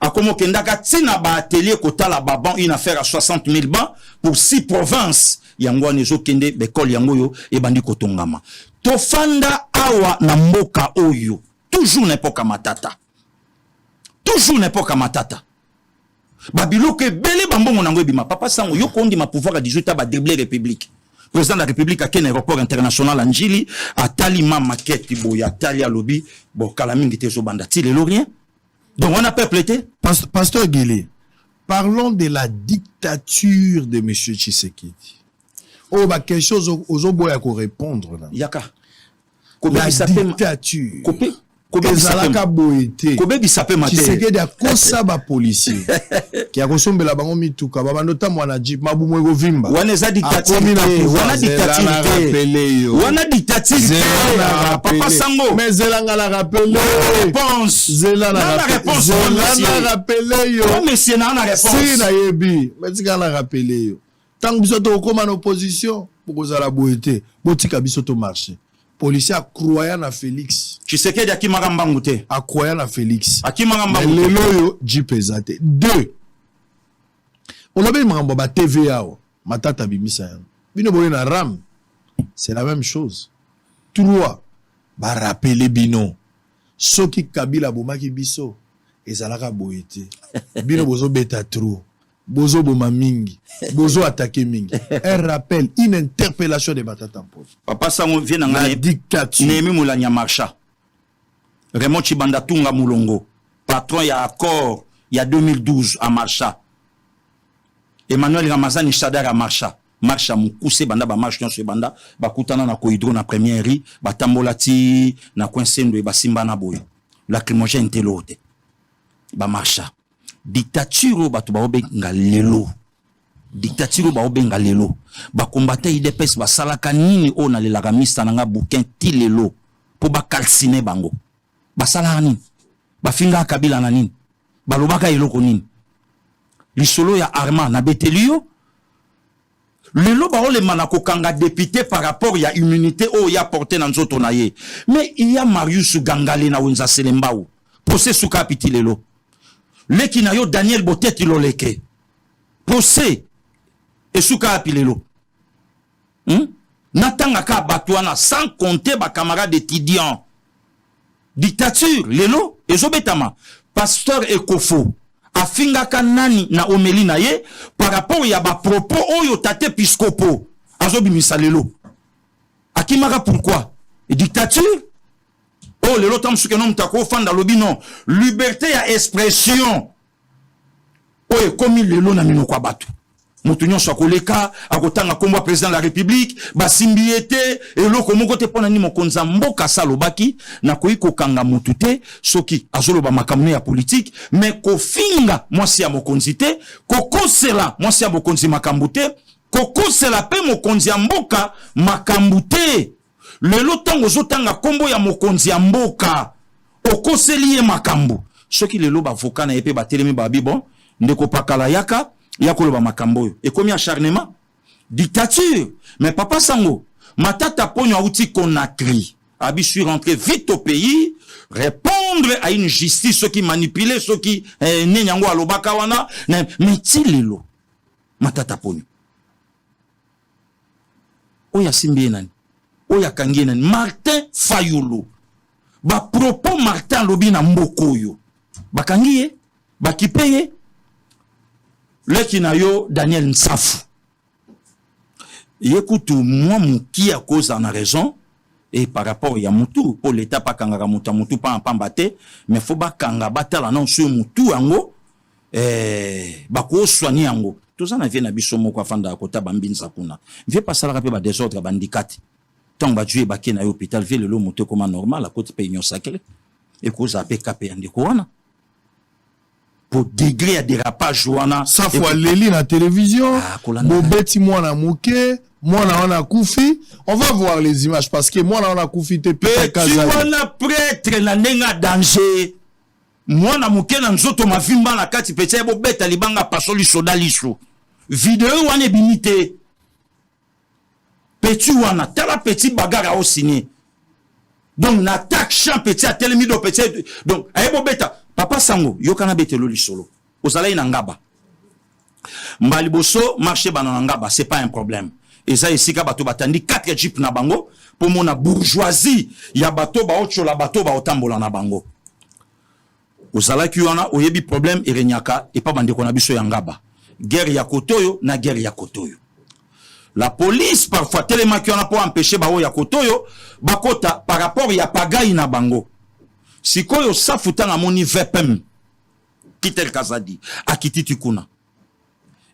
akomo kendaka tina ba atelier kotala ba ban une affaire à 60 000 bancs pour 6 provinces yango anezo kende école yango yo e bandi kotongama to fanda awa na mboka oyo toujours n'importe matata babilo ke bele bambongo nango ebima papa sango yo kondi ma pouvoir à 18 ans ba dribbler république président de la république a ken aéroport international à Njili atali ma maquette boya atali alobi bo kala mingi te zo banda ti lelo rien donc on a peuple été pasteur Gili parlons de la dictature de monsieur Tshisekedi oh bah quelque chose aux boya ko répondre là yaka la dictature ezalaka boete kobebisa pe mate Tshisekedi akosa ba policier ki akosombela bango mituka babando tamwa na jeep mabumu ekovimba wana eza dictature wana dictature papa sango mais zelanga la rappeler réponse zela na réponse rappeler yo monsieur na réponse si na yebi mais tika na rappeler yo tant biso to koma na opposition bokozala boete botika biso to marcher policier akroya na Félix Tshisekedi akimaka mbangu te akroya na Félix akimaka mbangu lelo yo jeep ezate 2 olobe makambo ba TVA matata bimisa yango bino boye na ram c'est la même chose 3 ba rappeler bino soki Kabila bomaki biso ezalaka boete bino bozo beta trop bozo boma mingi bozo attaquer mingi un rappel une interpellation de Matata Ponyo papa sango vient na dictature Nemi Moulanya Marcha Raymond Chibanda Tunga Moulongo patron ya accord il y a 2012 à Marcha Emmanuel Ramazani Chadar à Marcha mukuse banda ba marche nyonso banda bakutana na koidro na première ri batambola ti na kwensendo e basimba na boyo lacrymogène telote ba marcha dictature batu ba obenga lelo dictature ba obenga lelo ba combattre IDPS ba salaka nini o na lelaka mista nga bouquin ti lelo po ba calciner bango ba salaka nini ba finga Kabila na nini ba lobaka eloko nini lisolo ya Arma na Betelio lelo ba ole manako kanga député par rapport ya immunité o ya porté na nzoto na ye mais il y a Marius Gangale na Wenza Selembao procès suka piti lelo leki na yo Daniel Boteti loleke procès esuka apilelo natanga ka batwana sans compter ba camarades étudiants dictature lelo ezobetama pasteur Ekofo afingaka nani na omeli na ye par rapport ya ba propos oyo tate episcopo azobimisa lelo akimaka pourquoi dictature oh lelo tamsuke no mutako fanda lobi non liberté ya expression oye komi lelo na minoko batu mutu nyonso akoleka akotanga kombo président de la république basimbi ete eloko moko te pona ni mokonza mboka salobaki na koiko kanga mutu te soki azoloba makamune ya politique mais kofinga mwasi ya mokonzi te kokosela mwasi ya mokonzi makambu te kokosela pe mokonzi ya mboka makambu te lelo tango zotanga kombo ya mokonzi ya mboka okoseli ye makambu soki lelo bavoka na epe batelemi babi bon ndeko pakala yaka yakoloba makambo oyo ekomi acharnement dictature mais papa sango Matata Ponyo auti Conakry abi suis rentré vite au pays répondre à une justice qui manipuler ceux qui nenyango alobaka wana mais tilelo Matata Ponyo oya simbi nani oya kangi nani Martin Fayulu ba propos Martin lobi na mboko yo bakangiye bakipeye leki na yo Daniel Nsafu yekutu moi muki a cause en raison et par rapport ya mutu pour l'état pa kangaka mutu pa pamba te mais faut ba kanga batala non sur mutu ango ba ko soigner ango tout ça na vie na biso moko afanda kota bambinza kuna vie pas sala pe ba désordre bandikati tant ba tuer ba ke na hôpital vie le mutu comme normal à côté pe union sacrée et cause a PKP andiko wana pour degré à dérapage wana ça fois leli na télévision bobeti mwana muke mwana wana kufi on va voir les images parce que mwana wana kufi te peut-être wana prêtre na nenga danger mwana muke na nzoto mavimba na kati pete bobeta libanga pasoli soda liso vidéo wana ebimite petit wana tala petit bagarre au signé donc n'attaque champ petit à tel mido petit donc ayebo beta papa sango yokana betelo lisolo ozalai na ngaba mbali boso marché bana ngaba c'est pas un problème et ça ici ka bato batandi 4 jeep na bango pour mona bourgeoisie ya bato ba ochola bato ba otambola na bango ozala ki wana oyebi problème erenyaka et pas bande kona biso ya ngaba guerre ya kotoyo na guerre ya kotoyo la police parfois tellement ki wana pour empêcher ba o ya kotoyo bakota par rapport ya pagai na bango sikoyo safuta na moni VPM Kitel Kazadi akititi kuna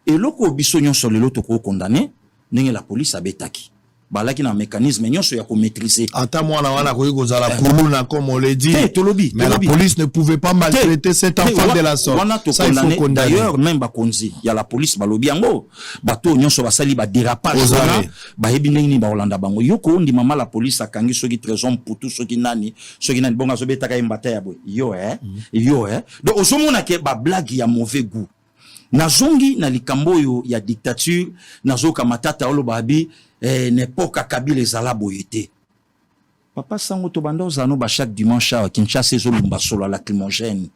eloko biso nyonso lelo to ko condamner ndenge la police abetaki balaki na mécanisme nyonso ya ko maîtriser ata mwana wana koyi kozala kuluna comme on l'a dit mais la police ne pouvait pas maltraiter cet enfant de la sorte ça il faut condamner d'ailleurs même bakonzi ya la police balobi yango bato nyonso basali ba dérapage ba yebi ndenge ba Holanda bango yoko ndi mama la police akangi soki trésor mputu soki nani bonga zo betaka imbata ya boy yo donc ozomona ke ba blague ya mauvais goût nazongi na likambo yo ya dictature nazoka matata olo babi n'époque Kabila ezala boyete papa sango to bando zano ba chaque dimanche à Kinshasa ezolumba solo la lacrymogène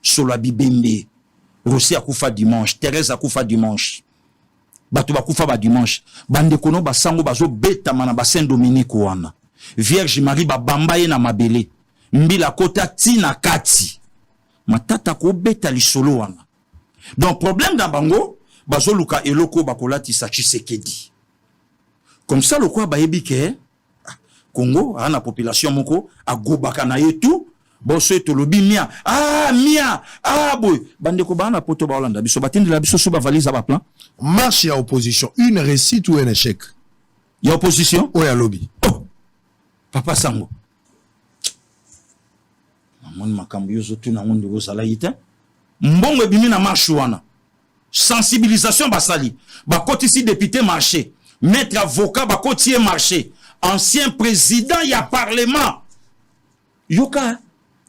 solo la bibembe Rossi akufa dimanche Thérèse akufa dimanche bato bakufa ba dimanche bande kono ba sango bazo beta mana ba Saint Dominique wana Vierge Marie ba bambaye na mabele mbila kota tina kati matata ko beta lisolo wana. Donc problème dans bango bazo luka eloko bakolati sa Tshisekedi comme ça le quoi bayebi ke Congo a na population moko agobaka na yetu boso to lobi mia boy bande ko bana poto ba Holanda biso batindi la biso so ba valise ba plan marche ya opposition une réussite ou un échec ya opposition o ya lobby papa sango mon makambo yozo tu na ngondo ko sala yite mbongo ebimi na marche wana sensibilisation basali bakotisi député marché maître avocat bakotier marché ancien président ya parlement yoka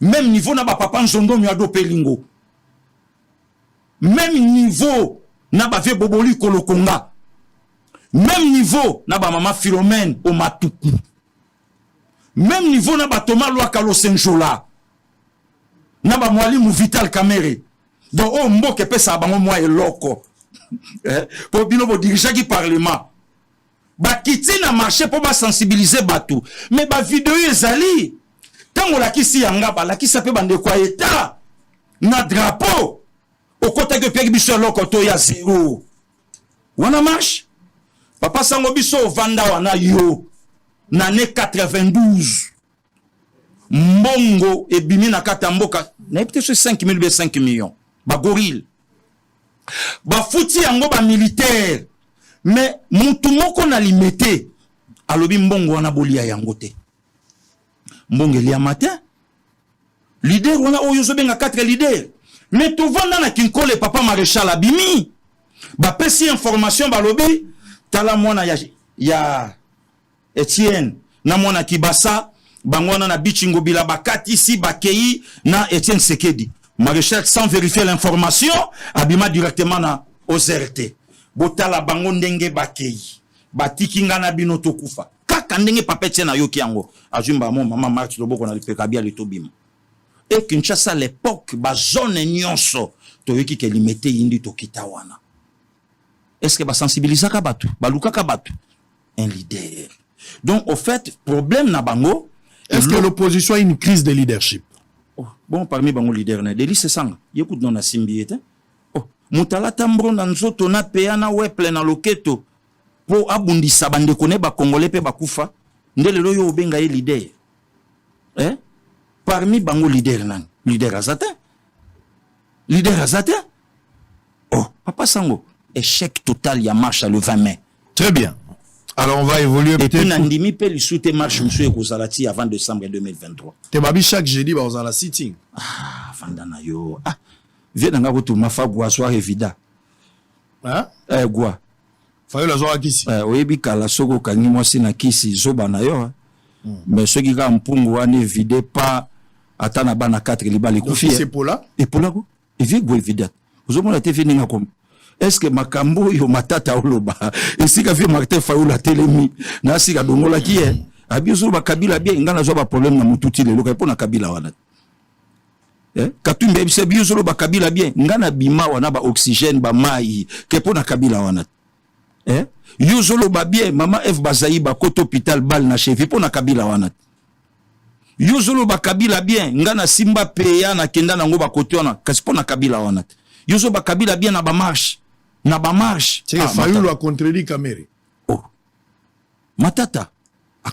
même niveau na ba papa nzondo miado pelingo même niveau na ba vie boboli kolokonga même niveau na ba mama Philomène au Matuku même niveau na ba Thomas Lwakalo Senjola na ba mwalimu Vital Kamere donc o mboke pesa bango mwa eloko pour bino bo diriger qui parlement ba kiti na marché pour ba sensibiliser batou mais ba vidéo ezali tango la kisi yanga ba la kisa pe bande kwa état na drapeau au côté que Pierre biso eloko to ya zéro wana marche papa sango biso vanda wana yo na ne 92 mbongo ebimi na kata mboka na peut-être 5 000 ou 5 millions ba gorille ba fouti yango ba militaire mais mutu moko na limité alobi mbongo wana bolia yango te mbongo elia matin leader wana oyo zobenga 4 leader mais to vanda na kinkole papa maréchal abimi ba pesi information balobi tala mwana ya Etienne na mwana Kibasa bangwana na bichingo bila bakati ici bakei na Etienne Sekedi maréchal sans vérifier l'information abima directement na OZRT botala bango ndenge bakei batiki ngana bino tokufa kaka ndenge papete na yoki yango azumba mo mama Marx loboko na lipekabia litobima et Kinshasa l'époque ba zone nyonso to yoki ke limité indi to kitawana est-ce que ba sensibiliser ka batu baluka ka batu un leader donc au fait problème na bango est-ce que l'opposition a une crise de leadership? Bon, parmi bango leader na Delis Sanga, yekut non na simbiete. Mutala tambro na nzoto na peana weple na loketo po abundisa bande kone ba congolais pe bakufa. Ndele lo yo benga ye leader. Parmi bango leader nan, leader azate. Leader azate? Oh, papa Sango, échec total ya marche le 20 mai. Très bien. Alors on va évoluer peut-être. Et Nandimi peut lui souhaiter marche monsieur Kozalati avant décembre 2023. Te babi chaque jeudi ba ozala sitting. Ah, vandana yo. Ah, viens nga ko ma fa gwa soir evida. Hein? Gwa. Fa yo la zo akisi. Oyebi kala soko kangi mwasi na kisi zoba na yo. Mais ceux qui ga mpungu wane vide pas atana bana 4 libali kufi. C'est pour là. Et pour là go. Et vi go evida. Ozomona te fini nga kom. Est-ce que makambo yo matata oloba esika vi Martin Fayulu telemi na sika dongola ki abizo ba Kabila bien ngana zo ba problème na mututi lelo ka pona Kabila wana katumbe bise bizo ba Kabila bien ngana bima wana ba oxygène ba mai ke pona Kabila wana yo zolo ba bien mama F Bazayi ba koto hôpital bal na chef pona Kabila wana yo zolo ba Kabila bien ngana simba peya na kenda nango ba koto wana kasi pona Kabila wana yo zo ba Kabila bien na ba marche na ba marche. C'est Fayulu a contredit Kamere. Oh. Matata.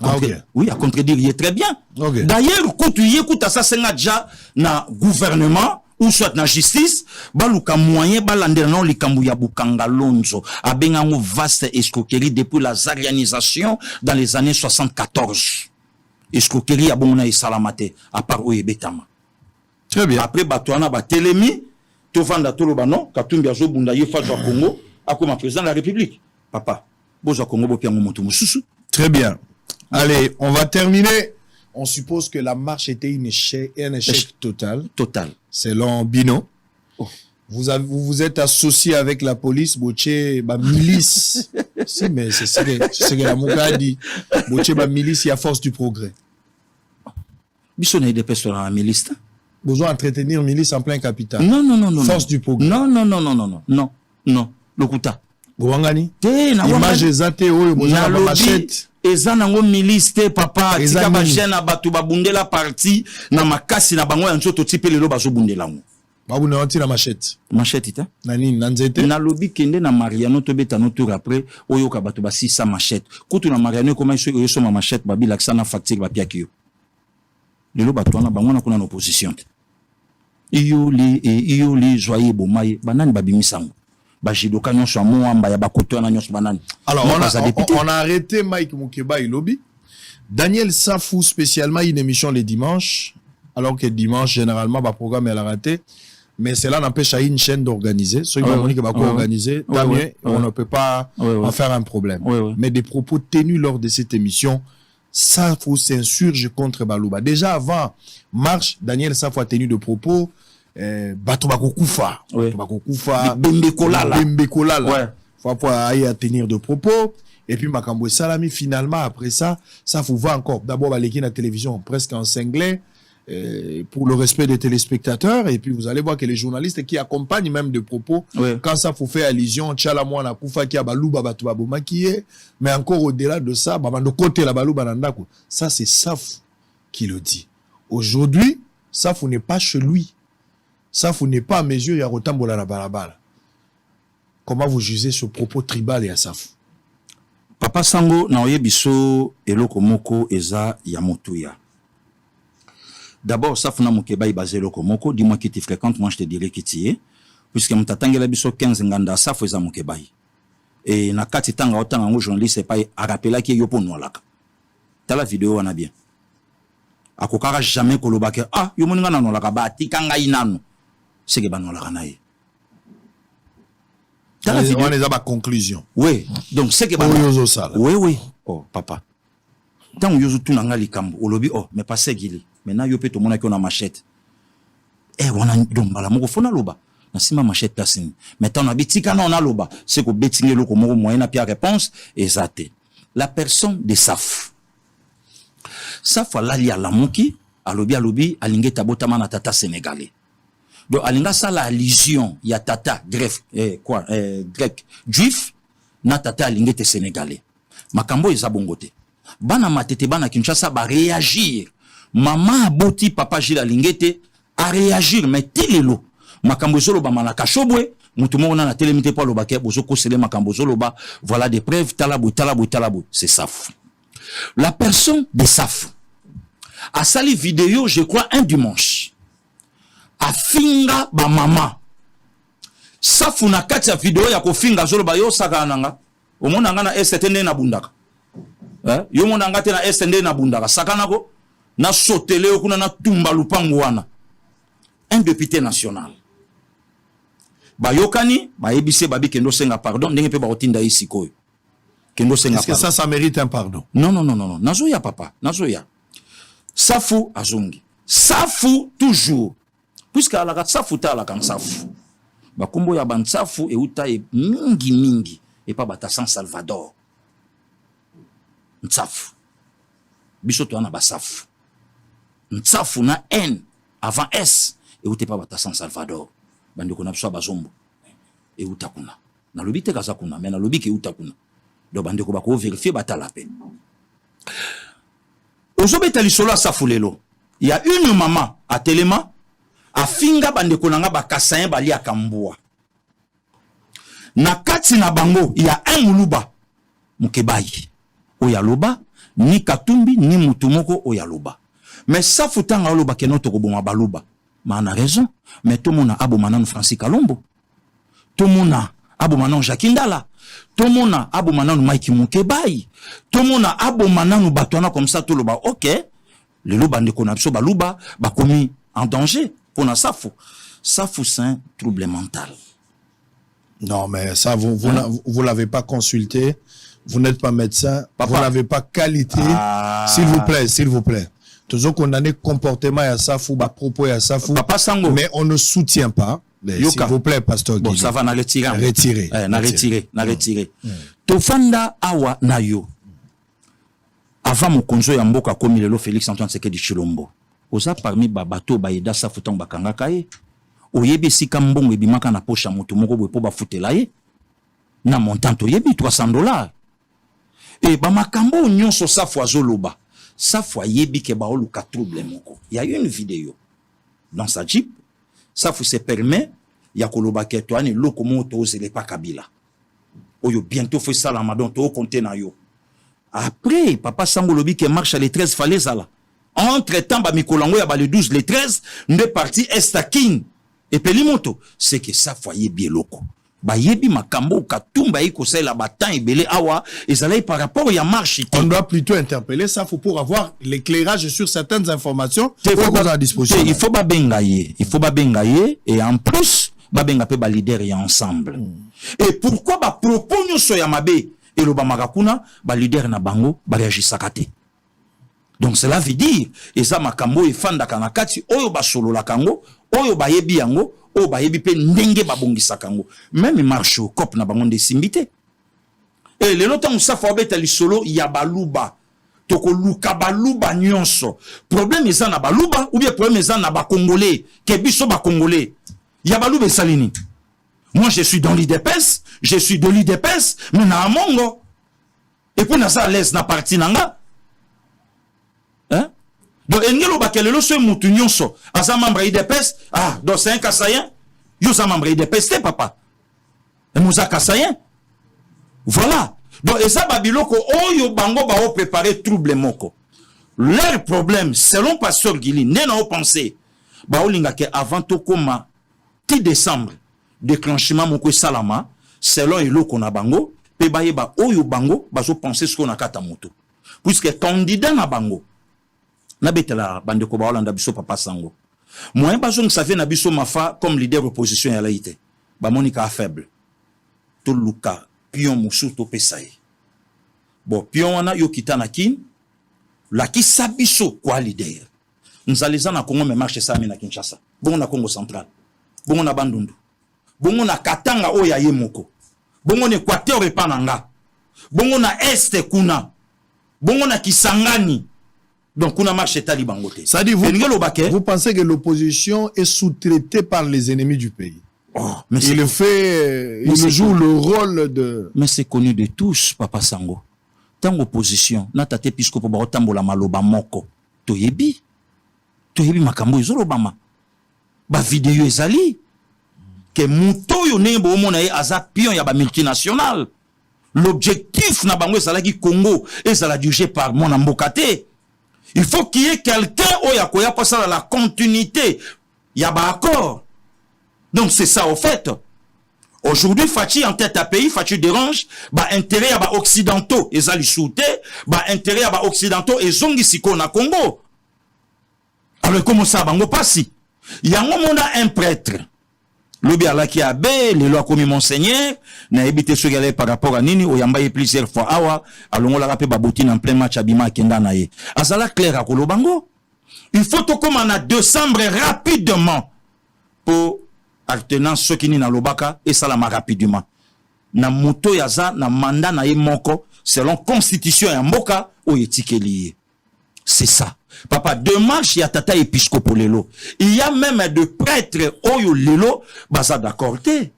Okay. Oui, a contredit, il est très bien. Okay. D'ailleurs, quand tu écoutes ça, c'est déjà na gouvernement ou soit na justice baluka moyen balandela non likambu ya Bukanga Lonzo abengango vaste escroquerie depuis la zarianisation dans les années 74. Escroquerie ya bongona esalamate à part oyebetama. Très bien. Après batouana ba telemi to vanda toloba non Katumbi azobunda ye fa Congo akoma président de la République. Papa boza Congo bo piango moto mususu. Très bien. Allez, on va terminer. On suppose que la marche était un échec total. Total. Selon Bino. Oh. Vous vous êtes associé avec la police, Boché, ba milice. Si, mais c'est ce que la Mouka a dit. Boché, ba milice, il y a force du progrès. Bissonne des personnes dans la milice. Besoin d'entretenir milice en plein capital. Non. Force du progrès. Non. Lokuta. Gouangani. Image exacte, oui, besoin de machette. Eza nango miliste papa tika ba Ezani. jeune batu babundela parti na makasi na bango ya nzoto tipe lelo bazobundela ngo Babu na onti na machette. Machette ita Nani nanzete. na lobi kende na Mariano to beta no tour après oyoka batu ba 600 machette kutu na Mariano comment yo soma machette babi laksa na facture ba piaki yo lelo batu na bango na kuna na opposition iyo li joyeux bomaye banani babimisango. Alors, on a arrêté Mike Moukeba et Lobby. Daniel Safou, spécialement, une émission les dimanches, alors que dimanche, généralement, le programme est raté. Mais cela n'empêche à une chaîne d'organiser. Ceux qui vont organiser, tant mieux, on ne peut pas en faire un problème. Mais des propos tenus lors de cette émission, Safou s'insurge contre Balouba. Déjà avant marche, Daniel Safou a tenu de propos. Bato bakokufa Bembekolala faut aller à tenir de propos et puis Makambo Salami finalement après ça faut voir encore d'abord baleki na télévision presque en cinglé pour le respect des téléspectateurs et puis vous allez voir que les journalistes qui accompagnent même de propos quand ça faut faire allusion tchala mwana kufa ki baluba bato babomakiye mais encore au-delà de ça babando côté la baluba nandako ça c'est Safou qui le dit aujourd'hui Safou n'est pas chez lui. Safou n'est pas à mesure, il y a Rotambola la balabala. Comment vous jugez ce propos tribal et à Safou? Papa Sango, na oye biso eloko moko eza ya motuya. D'abord, Safou na mokeba ibazé eloko moko, dis-moi qui tu fréquentes, moi je te dirai qui tu es. Puisque mutatangela biso 15 nganda, Safou eza mokeba. Et na kati tanga otanga ngo journaliste pas a rappelé ki yo pono alaka. Ta la vidéo wana bien. Akokara jamais kolobake yo moninga na nolaka ba tikanga inano. C'est que on est à ma conclusion. Oui, donc c'est que oui. Oh, papa. Tant que yozo tunanga likambo, au lobby, mais pas segili. Maintenant, yo pe to mona ki on a machette. Wana donc bala moko fona loba. Na sima machette tasini. Maintenant, na bitika na on a loba. C'est que betinge loko moko moyen na pia réponse exacte. La personne de Safou. Safou lali à la moki, à lobby, alinge tabotama na tata sénégalais. Donc, alinga ça la allusion, il y a tata grec, grec, juif, na tata alingete sénégalais. Makambo eza bongote. Bana matete bana Kinshasa ba réagir. Maman aboti papa Gilles alingete a réagir mais tilelo. Makambo zolo ba manaka shobwe, mutu mo na telemite pa lo baké bozo ko sele makambo zolo ba voilà des preuves talabou, c'est Safou. La personne de Safou a sali vidéo, je crois un dimanche. Afinga ba mama Safou na kati ya video ya kofinga zolo ba yo saka nanga omona ngana estende na bundaka yo mona ngate na estende na bundaka saka nako na sotele kuna na tumba lupango wana un député national ba yokani ba ebise babi kendo senga pardon ndenge pe ba otinda isiko kendo senga est-ce que ça mérite un pardon? Non nazoya papa nazoya Safou azongi Safou toujours puisque la Safou ta la kan Safou ba kombo ya ban Safou e uta e mingi et pas bata San Salvador Safou biso to na ba Safou Safou na N avant S et uta pas bata San Salvador bandi ko na biso bazombo e uta kuna na lobi te kaza kuna mais na lobi ke uta kuna do bandi ko ba ko vérifier bata la peine ozobeta lisolo Safou lelo il y a une maman à Téléma afinga bande konanga bakasayen bali akambua na kati na bango ya un muluba mukebayi oyaloba ni Katumbi ni mutumoko oyaloba mais Safou tanga oloba keno to koboma baluba mais on a raison. Mais tout le monde a abomanan Francis Kalombo. Tout le monde a abomanan Jacques Ndala. Tout le monde a abomanan Mike Mukebai. Tout le monde a abomanan Batouana comme ça, tout le bas. Ok. Le loup bande konapso, balouba, ba commis en danger. Pour na safou. Safou, c'est un trouble mental. Non, mais ça, vous l'avez pas consulté. Vous n'êtes pas médecin. Papa. Vous n'avez pas qualité. S'il vous plaît. Toujours condamné comportement à Safou, propos à Safou. Papa Sango. Mais on ne soutient pas. S'il vous plaît, pasteur Guy. Bon, ça va, na retirer. Retirer. Tofanda awa na yo. Avant mon konzo ya mboka komi lelo Félix Antoine Tshisekedi Tshilombo. Oza parmi babato baida Safou tang bakanga kaye. Oyebi sika mbongo ebimaka na pocha moto moko boye po bafutela ye. Na montant oyebi $300. Et ba makambo nyonso Safou azoloba. Safou yebi ke ba oluka trouble moko. Il y a une vidéo dans sa Jeep. Safou se permet ya koloba ke toane loko moto ozele pa Kabila. Oyo bientôt fait ça la madon to compter na yo. Après papa Sango lobi ke marche les 13 fallait ça là. Entre temps ba mikolango ya ba le 12 les 13 ne parti estaking et pelimoto c'est que Safou yebi loko. Ba yebi makambo katumba iko sala batan ebele awa ezalai par rapport ya marche. On doit plutôt interpeller Safou pour avoir l'éclairage sur certaines informations à disposition. Il faut ba bengaye, et en plus ba benga pe ba leader ya ensemble. Et pourquoi ba propos so ya mabe et lo ba makakuna ba leader na bango ba réagissaka te. Donc cela veut dire et ça makambo e fanda kana kati oyo ba solo la kango oyo ba yebi yango o ba yebi pe ndenge babongisa kango même marche au cop na bango de simbité et le longtemps Safou abeta li solo ya baluba toko luka baluba nyonso problème eza na baluba ou bien problème eza na ba congolais ke biso ba congolais ya baluba salini. Moi je suis dans l'IDPS, je suis de l'IDPS mais na mongo et puis na ça laisse na parti nanga hein. Donc engelo bakelelo so mutu nyonso asa membre IDPS donc c'est un Kassayen yo sa membre IDPS papa et muza Kassayen voilà donc esa babiloko oyo bango ba o préparer trouble moko leur problème selon pasteur Gili nena o penser ba olinga ke avant to koma ti décembre déclenchement moko salama selon eloko na bango pe ba yeba oyo bango bazo penser ce qu'on a kata moto puisque candidat na bango na betela bande ko ba Holanda biso papa Sango moyen bazo nsafe na biso mafa comme leader opposition ya laïté ba Monica faible to luka pion musu to pesaye bon pion wana yo kitana kin la ki sabiso kwa leader nzaliza na Congo me marche ça na Kinshasa bongo na Congo central bongo na Bandundu bongo na Katanga oya yemoko bongo na Équateur epananga bongo na Est kuna bongo na Kisangani. Donc, on a marché talibangote. Ça dit, vous pensez que l'opposition est sous-traitée par les ennemis du pays? Mais il joue le rôle de... Mais c'est connu de tous, Papa Sango. Tant opposition, natate pisco po ba tambola maloba moko. Toyebi makambo izolobama. Ba vidéo ezali. Que muto yo nembo mona e aza pion ya ba multinational. L'objectif na bango ezalaki Congo ezala dirigé par mon ambokate. Il faut qu'il y ait quelqu'un qui a passé à la continuité. Il y a un accord. Donc c'est ça au fait. Aujourd'hui, Fachi en tête à pays, Fachi dérange, bah intérêt à occidentaux, et ça lui souté, bah intérêt à occidentaux et zongi siko na Congo. Alors comment ça, bango passi? Il y a un prêtre. Lobi ala ki abe, les lois commis monseigneur, na ebité ce galé par rapport à nini, o yamba plusieurs fois awa, alongo la rapé babotine en plein match abima kenda na ye. Azala clair à Kolobango. Il faut tout comme en a décembre rapidement pour alterner ceux qui ni na lobaka et salama rapidement. Na moto yaza na mandat na ye moko selon constitution ya mboka o yetikeli. C'est ça. Papa, démarche ya tata épiscopolelo. Il y a même de prêtres oyo lelo baza d'accord te.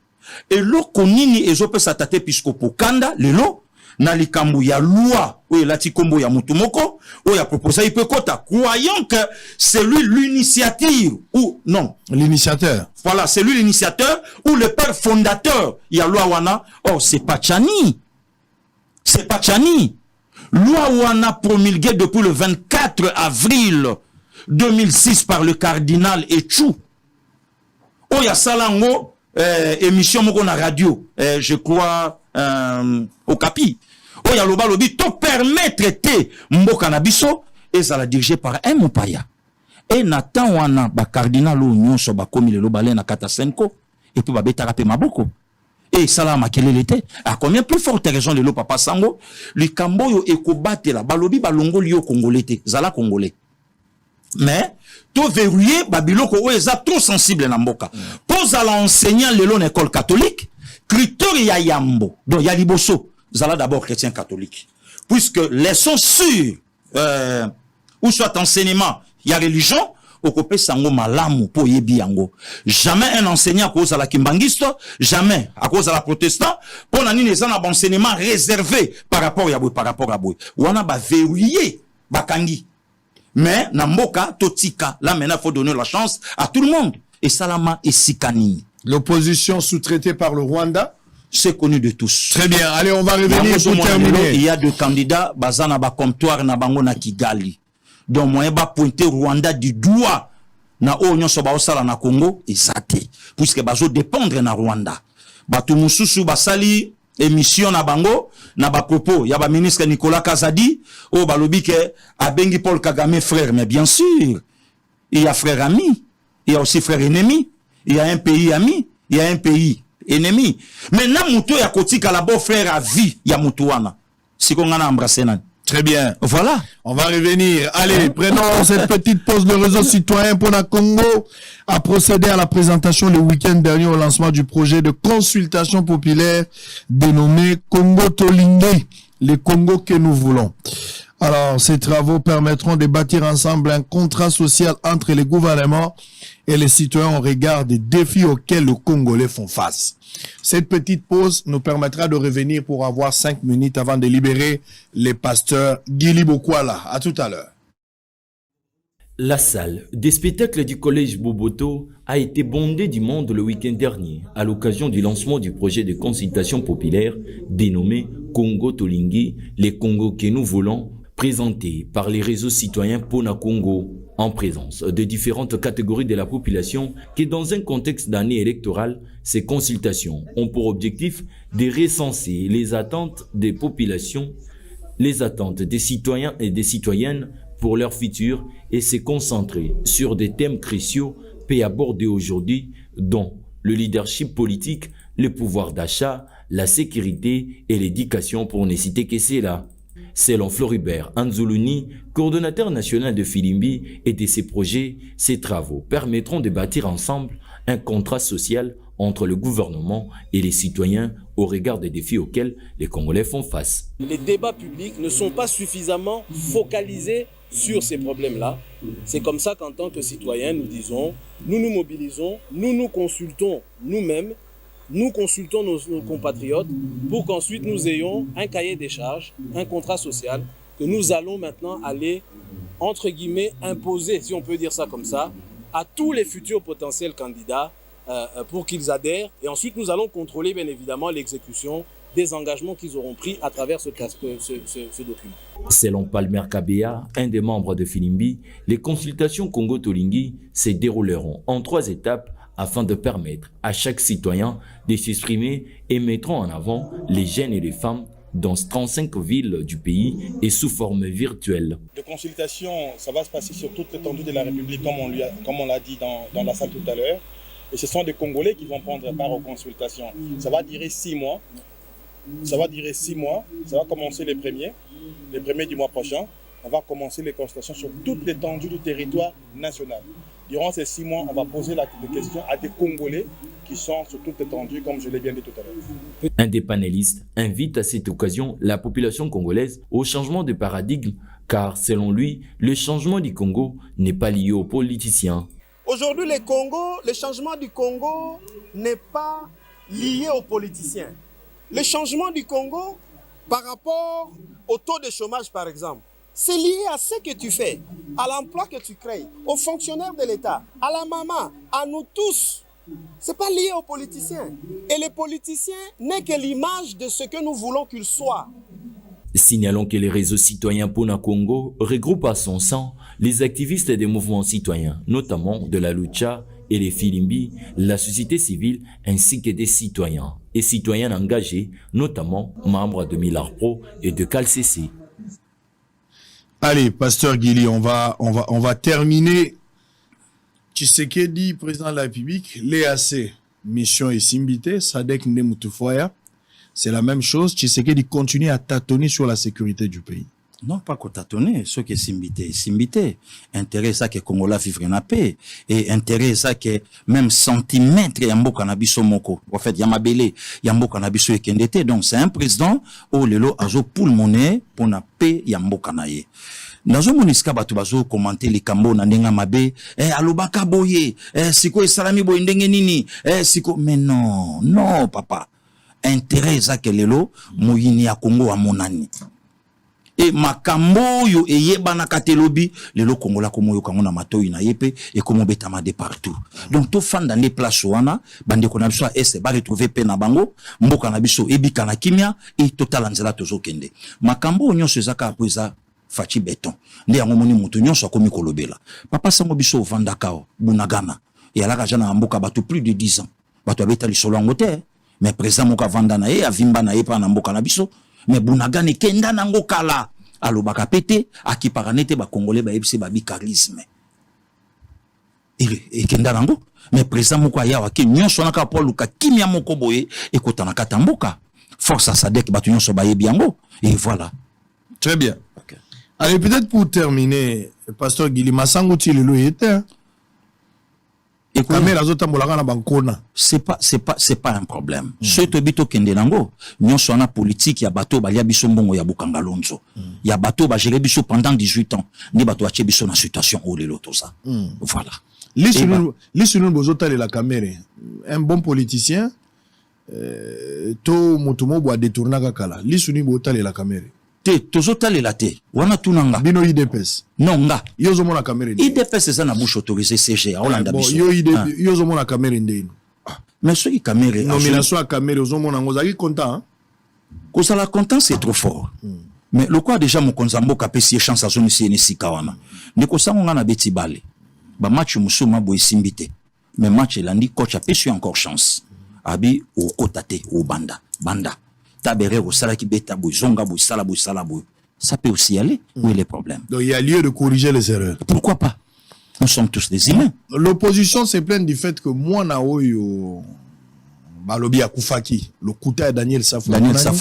Et lo konini ezope sa tata épiscopokanda lelo na likambu ya loi oyo lati kombo ya mutu moko oyo a proposé ipekota croyant que c'est lui l'initiative ou non l'initiateur. Voilà, c'est lui l'initiateur ou le père fondateur ya loi wana. Oh, c'est pas Tchani. C'est pas Tchani. Loi wana promulguée depuis le 24 avril 2006 par le cardinal Etchou Oya salango émission moko na radio, je crois au Capi. Oya loba lobi to permettre te mboka na biso et ça la dirigé par un mopaya. Et Nathan wana ba cardinal nyonso ba komi le lobalé na katasenko et puis ba betara pe maboko. Et ça la makelele te. À combien plus forte raison le papa sango, le kamboyo ekobate la balobi balongo liyo congolais te, zala congolais. Mais to verrouiller babiloko o eza trop sensible na mboka. Pose à l'enseignant lelo na école catholique, critère ya yambo. Donc ya liboso, zala d'abord chrétien catholique. Puisque laissons sur ou soit enseignement, il y a religion, au copé sango malamu po yebi yango. Jamais un enseignant à cause de la kimbangisto, jamais à cause de la protestant, pour nani les un enseignement réservé par rapport à boy. Wana ba verrouiller bakangi. Mais namboka totika, là maintenant faut donner la chance à tout le monde. Et salama et sikani. L'opposition sous-traitée par le Rwanda, c'est connu de tous. Très bien. Allez, on va revenir pour terminer. Il y a deux candidats, bazana ba comptoir na bango na Kigali. Donc moi ba pointer Rwanda du doigt na onyo so ba osala na Congo ezate puisque bazo dépendre na Rwanda. Batu mususu basali émission na bango na ba propos ya ba ministre Nicolas Kazadi o balobi ke abengi Paul Kagame frère, mais bien sûr il y a frère ami, il y a aussi frère ennemi, il y a un pays ami, il y a un pays ennemi. Maintenant muto ya kotika la beau frère à vie ya mutu wana siko ngana embrasser nani. Très bien. Voilà. On va revenir. Allez, prenons cette petite pause. Le réseau citoyen pour la Congo a procédé à la présentation le week-end dernier au lancement du projet de consultation populaire dénommé Congo Tolingé, les Congo que nous voulons. Alors, ces travaux permettront de bâtir ensemble un contrat social entre les gouvernements et les citoyens au regard des défis auxquels les Congolais font face. Cette petite pause nous permettra de revenir pour avoir 5 minutes avant de libérer les pasteurs Guili Bokwala. À tout à l'heure. La salle des spectacles du collège Boboto a été bondée du monde le week-end dernier à l'occasion du lancement du projet de consultation populaire dénommé Congo Tolingé, les Congo que nous voulons, présenté par les réseaux citoyens Pona Congo en présence de différentes catégories de la population qui, dans un contexte d'année électorale, ces consultations ont pour objectif de recenser les attentes des populations, les attentes des citoyens et des citoyennes pour leur futur et se concentrer sur des thèmes cruciaux peut aborder aujourd'hui, dont le leadership politique, le pouvoir d'achat, la sécurité et l'éducation, pour ne citer que cela. Selon Floribert Anzuluni, coordonnateur national de Filimbi et de ses projets, ces travaux permettront de bâtir ensemble un contrat social entre le gouvernement et les citoyens au regard des défis auxquels les Congolais font face. Les débats publics ne sont pas suffisamment focalisés sur ces problèmes-là. C'est comme ça qu'en tant que citoyens, nous disons, nous nous mobilisons, nous nous consultons nous-mêmes, nous consultons nos compatriotes pour qu'ensuite nous ayons un cahier des charges, un contrat social que nous allons maintenant aller, entre guillemets, imposer, si on peut dire ça comme ça, à tous les futurs potentiels candidats pour qu'ils adhèrent. Et ensuite, nous allons contrôler, bien évidemment, l'exécution des engagements qu'ils auront pris à travers ce document. Selon Palmer Kabea, un des membres de Filimbi, les consultations Congo Tolingé se dérouleront en 3 étapes afin de permettre à chaque citoyen de s'exprimer et mettront en avant les jeunes et les femmes dans 35 villes du pays et sous forme virtuelle. Les consultations, ça va se passer sur toute l'étendue de la République, comme on l'a dit dans la salle tout à l'heure. Et ce sont des Congolais qui vont prendre part aux consultations. Ça va durer 6 mois. Ça va durer 6 mois. Ça va commencer les premiers du mois prochain. On va commencer les consultations sur toute l'étendue du territoire national. Durant ces 6 mois, on va poser des questions à des Congolais qui sont sur toute l'étendue, comme je l'ai bien dit tout à l'heure. Un des panélistes invite à cette occasion la population congolaise au changement de paradigme, car selon lui, le changement du Congo n'est pas lié aux politiciens. Aujourd'hui, le changement du Congo n'est pas lié aux politiciens. Le changement du Congo, par rapport au taux de chômage, par exemple, c'est lié à ce que tu fais, à l'emploi que tu crées, aux fonctionnaires de l'État, à la maman, à nous tous. Ce n'est pas lié aux politiciens. Et les politiciens n'est que l'image de ce que nous voulons qu'ils soient. Signalons que les réseaux citoyens Pona Congo regroupent à son sein les activistes des mouvements citoyens, notamment de la lucha et les Filimbi, la société civile ainsi que des citoyens et citoyennes engagés, notamment membres de Milar Pro et de CalCC. Allez, Pasteur Guili, on va terminer. Tshisekedi, président de la République, l'EAC, mission et Simbité, Sadek Ndemutufoya, c'est la même chose. Tshisekedi continue à tâtonner sur la sécurité du pays. Non, pas qu'on tâtonner, ce qui est Simbité. Intérêt ça que Congola vivre en paix. Et intérêt ça que même centimètre yambo kanabiso moko. En fait, yamabele, yambo kanabiso ekendete. Donc, c'est un président où le lot azo pulmoné pour na paix yambo kanaye. Nazo moniska batu bazo commenter les kambo na ndenga mabe, alobaka boye, siko esalami boye ndenge nini, siko, mais non, papa. Intérêt ça que le lot, mouyini ya Congo a monani. Et makambo yo eyeba na katelobi lelo kongola komo yo kangona matoyi na yepe et komo betama de partout. Donc to fan dans les places wana bande ko na biso est ba retrouver pe na bango mboka na biso ebika na kimia et total nzela tozo kende. Makambo nyonso ezaka apoza fachi beton. Ndi yango moni mutu nyonso akomi kolobela. Papa sango biso vandakao bunagana. Et alaka jana mboka batu plus de 10 ans. Batu abeta lisolo ngote mais président moka vanda na ye avimba na ye pa na mboka na biso. Mais bunagane kenda nango kala alobaka pete akiparanete ba congolais ba ebise ba bikarisme et kenda nango mais président moko aya wa ke nyonso na ka poluka kimia moko boye ekotana katamboka force à Sadek batu nyonso ba yebi yango et voilà. Très bien. Okay. Allez, peut-être pour terminer, Pasteur Guili Massango Tilelo était et caméra zotambolaka na bankona. C'est pas un problème. Ce to bito kende nango, nyonso na politique ya bato balia biso mbongo ya bukanga lonzo. Ya bato ba gérer biso pendant 18 ans, ni bato ache biso na situation o lelo to ça. Voilà. Lisunu bozota la caméra. Un bon politicien to motumo bo détourna kala. Lisunu bozota la caméra. Te tozota la te. Wana tunanga. Bino IDPS. Non nga. Yozo mona caméra. IDPS ça na bouche autorisée CG à Hollande biso. Yozo mona caméra ndeno. Mais ce qui caméra nomination à caméra yozo mona ngozaki content. Ko sala content c'est trop fort. Mais le quoi déjà mon konzambo kapesi chance à zone CNC kawana. Ndeko sango nga na beti bale. Ba match musuma bo isimbite. Mais match elandi coach a pesi encore chance. Abi o kotate o banda. Tabere au sala qui beta boy zonga boy sala boy. Ça peut aussi aller. Où est le problème? Donc il y a lieu de corriger les erreurs. Pourquoi pas? Nous sommes tous des humains. L'opposition se plaint du fait que moi na oyo balobi akufaki le kuta Daniel Safo.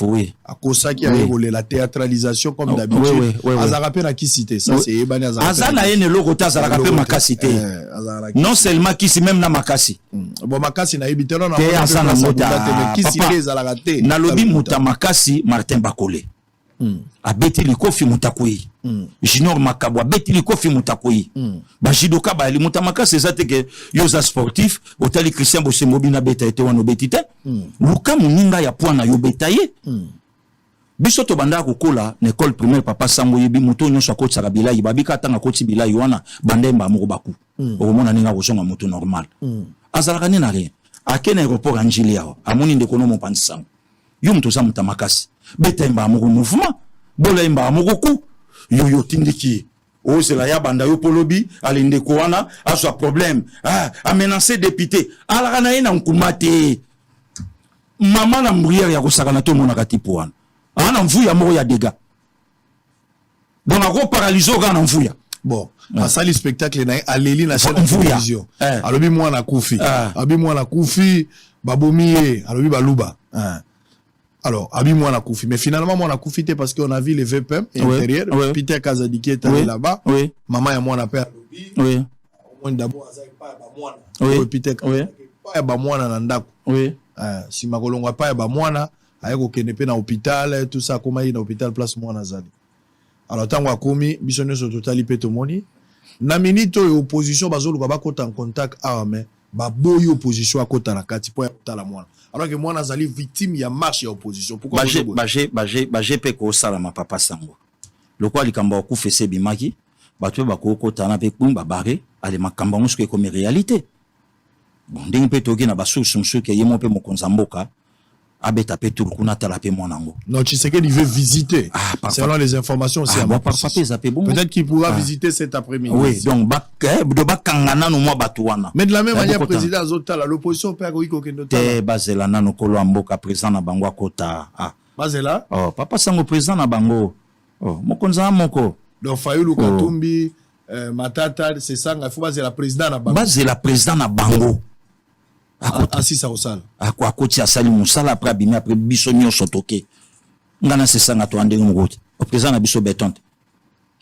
Oui. Akosaki a la théâtralisation comme d'habitude. Azarape na qui cité ça c'est ebani Azarape. Azana ene logota Azarape makasité. Non seulement qui si même na makasi. Bon makasi na ebitelo na Azana mota qui si les Azarape. Na lobi muta makasi Martin Bakole. Abeti likofi mutakui. Junior Makabwa beti likofi mutakui. Ba jidoka ba li mutamaka c'est ça que yoza sportif otali Christian Bosemobi na beta ete wana betite. Luka muninga ya poana yo betaye. Biso to banda kokola na école primaire papa sango yebi muto nyonso akotsa kabila yibabika tanga kotsi bila yona bandemba moko baku. Omona ninga kozonga muto normal. Azalaka ni na rien. Akena aéroport Angilia amoni ndekono mo pansango. Yo muto za mutamakasi. Betemba moko mouvement bolemba moko ku yo tindiki ozela ya banda yo polobi alinde ko wana aso problème a menacer député ala na ina nkumate mama na mbrière ya kosaka na to mona katipo wana ana mvuya moko ya dégâts donc ako paralyser kana mvuya bon asali spectacle na aleli na chaîne de télévision alobi mwana kufi abi mwana kufi babomiye alobi baluba alors, abi moi na koufi, mais finalement moi na koufi parce qu'on a vu les VPM intérieur, Peter Kazadiki est allé là-bas, maman et moi na père lobby, on d'abord azai pas ba mwana, Peter pas ba mwana na ndako, si makolongo pas ba mwana, ayeko kenepe na hôpital, tout ça comment il na hôpital place mwana zali. Alors tango akomi bisonne so totali petomoni, na minute opposition bazolo ba kota en contact armé, ba boyo opposition à kota na kati po ya kota la mwana. Alors que moi, nazali victime, il y a marche et opposition. Pourquoi Bagé peko sala ma papa sango. Le quoi likamba ku fese bimaki, batwe bako ko tana pe kumba bare, ale makamba musko comme réalité. Bon, ndenge pe toki na basu sumsu ke yemo pe mokonzamboka, abeta pe tour kuna tala pe monango. Non, Tshisekedi veut visiter. Selon les informations aussi. Peut-être qu'il pourra visiter cet après-midi. Oui, donc kangana no mwa batuana. Mais de la même manière, président Azotala, l'opposition peut avoir te bazela nano kolo amboka président na bango akota. Bazela? Oh, papa sango président na bango. Oh, mokonza moko. Donc Fayulu Katumbi, Matata, c'est ça, il faut bazela président na bango. Bazela président na bango. Assis à Osal. Akwa koti asali musala après abimi après biso nyonso toke. Ngana c'est ça ngato ande ngote. O président na biso betonte.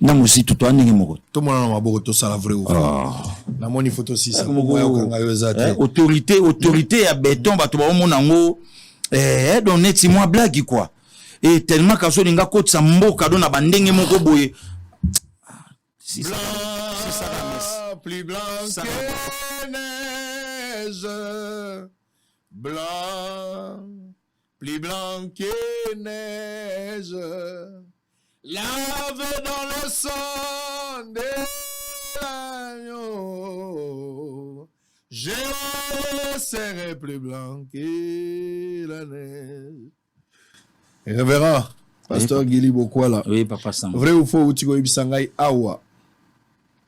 Na musi tout ande ngote. Tout le monde na maboko to sala vrai ou faux. Na moni photo si ça. Autorité ya béton bato ba omona ngo donc neti moi blague quoi. Et tellement kaso linga koti sa mboka do na bandenge moko boye. C'est ça la messe. Plus blanc que neige, blanc, plus blanc que neige, lavé dans le sang de l'agneau, je serai plus blanc que la neige. Révérend, pasteur Gili Bokwala. Oui, papa Sam. Vrai ou faux, Utigo Ibisangai Awa,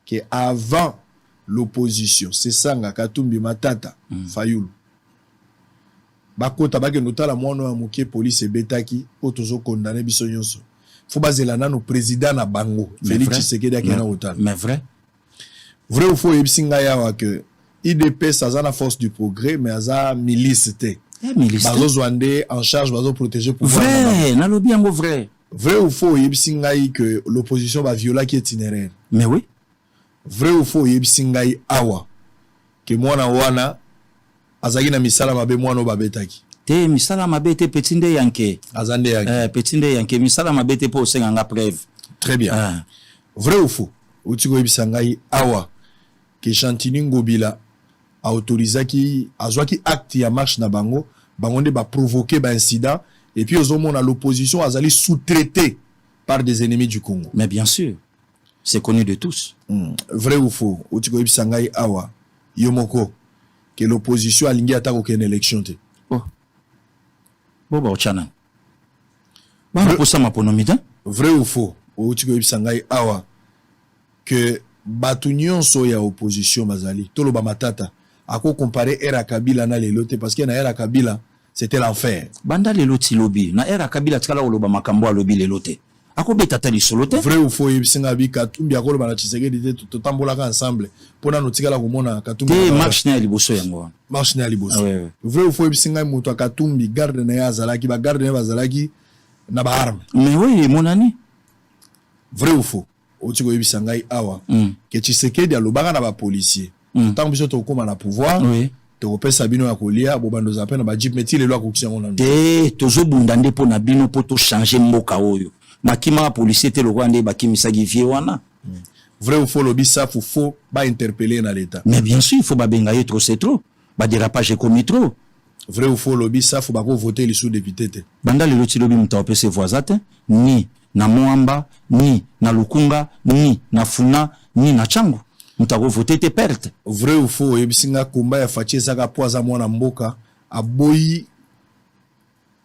que avant l'opposition, c'est Sanga Katumbi Matata, Fayulu. Bakota bake notala mwana muke police et betaki otozo condamné biso nyonso. Faut bazela na no président na bango, Félix Tshisekedi akena otala. Mais vrai. Vrai ou faux Ibisinga yawa que IDP ça na force du progrès mais aza milice té. Bazo Zwande en charge bazo protéger pouvoir. Vrai, na lobi yango vrai. Vrai ou faux Ibisinga que l'opposition va violer qui itinéraire. Mais oui. Vrai ou faux Ibisinga awa que mwana wana azaki na misala mabe mwana babetaki. Te misala mabe te petinde yanke. Azande yanke. Petinde yanke misala mabe te po senga preuve. Très bien. Vrai ou faux? Utiko Ibisangai awa que Chantini Ngobila a autorisé qui azwaki acte ya marche na bango, bangonde ba provoquer ba incident et puis aux hommes à l'opposition azali sous-traité par des ennemis du Congo. Mais bien sûr. C'est connu de tous. Vrai ou faux? Utiko Ibisangai awa yomoko que l'opposition a lingi atako ken élection te. Oh. Boba ochana. Ba ko sama ponomida? Vrai ou faux? Utiko Ibisangai awa que batunion so ya opposition bazali toloba matata ako comparer era Kabila na lelote parce que na era Kabila c'était l'enfer. Banda leloti lobi na era Kabila tikala oloba makambo lobi lelote. Ako betata li solote. Vrai ou faux Ibisinga bi Katumbi akoloba na Tshisekedi te tambolaka ensemble pona no tikala komona Katumbi. Te marche na liboso yango. Marche na liboso. Vrai ou faux Ibisinga muto Katumbi garde na ya zalaki ba garde na bazalaki na ba arme. Mais oui mon ami. Vrai ou faux? Otiko Ibisangai awa que Tshisekedi alobaka na ba policier. Tant biso to koma na pouvoir. Oui. To pesa bino ya kolia bobando za pena ba jeep meti le loi kokisia ngona. Te tozo bundande po na bino po to changer mboka oyo. Makima policier te lokande bakimisa givie wana. Vrai ou faux lobi ça faut ba interpeller na l'état. Mais bien sûr il faut ba benga trop c'est trop. Ba dérapage commis trop. Vrai ou faux lobi ça faut ba ko voter les sous-députés te. Banda le loti lobi muta opese voisin te ni na Moamba, ni na Lukunga, ni na Funa, ni na Changu. Mutako voter te perte. Vrai ou faux, Ebisinga Kumba ya Fachi Saka Poaza Mwana Mboka a boyi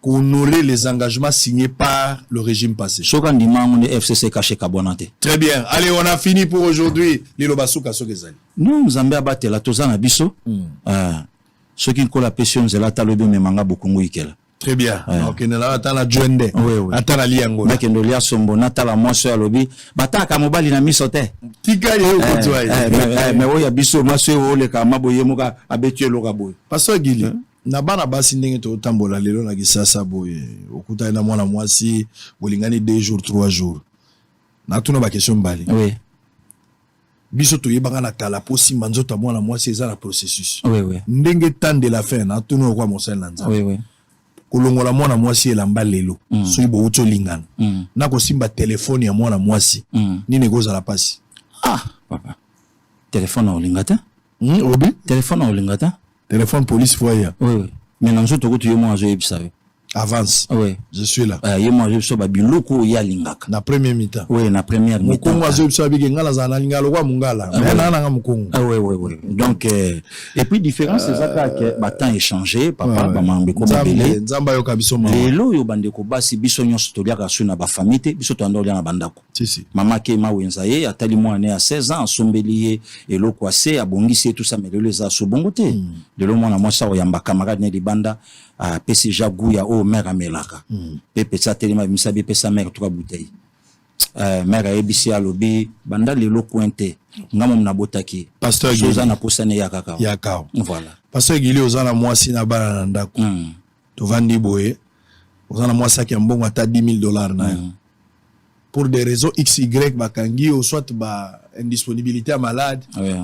honorer les engagements signés par le régime passé. Soka ndima ngone FCC caché kabonate. Très bien. Allez, on a fini pour aujourd'hui. Lilo Basuka Sokezali. Non, Zambé abate la tozana biso. Ce qui colle la pression zela talobi memanga bokungu ikela. Très bien. Donc, on a la journée. Oui. Attends liango. Mais qu'on doit sombo nata la moisse à lobby. Bata kamobali na misote. Tika yo kotoi. Mais oui, abiso moisse au le kamaboye moka abetué lokaboy. Parce que Gili, na bana basi ndenge to tambola lelo na kisasa boye. Okuta na mwana mwasi bolingani 2 jours 3 jours. Na tuna ba question mbali. Oui. Biso to yebanga na kala posi manzota mwana mwasi eza na processus. Oui. Ndenge temps de la fin na tuna kwa mosel nanza. Oui. Kolongola mwana mwasi elamba lelo so ibo uto lingana na kosimba telefone ya mwana mwasi nini goza la pasi papa téléphone na olingata obi téléphone na olingata téléphone police foya oui mais nanzo to kutu yomo azo yebisa Avance. Oui. Je suis là. Moi, je suis biloko ya lingaka. Na premier mi-temps. Oui, na première mi-temps. Mukongo azo biso abige ngala za na lingala kwa mungala. Mais na nga mukongo. Ah oui. Donc et puis différence c'est ça que temps échangé papa ba mambe ko mabele. Nzamba yo kabiso mama. Lelo yo bande ko basi biso nyonso to liaka suna ba famille biso to ando na bandako. Si. Mama ke ma wenza ye atali mo ane à 16 ans sombelier eloko ase abongisi tout ça mais lelo za so bongote. Lelo mo na mo sa oyamba camarade ne libanda a pesi jagu ya o mère amelaka. Pepe sa telema misabi pesa mère to ka bouteille. Mère ebisi alobi banda lelo pointe ngamo na botaki pasteur Joza na posane ya kaka voilà pasteur Gili ozana mwasi na bana na ndako to vandi boye ozana mwasi ki mbongo ata $10,000 na pour des raisons XY bakangi ou soit ba indisponibilité à malade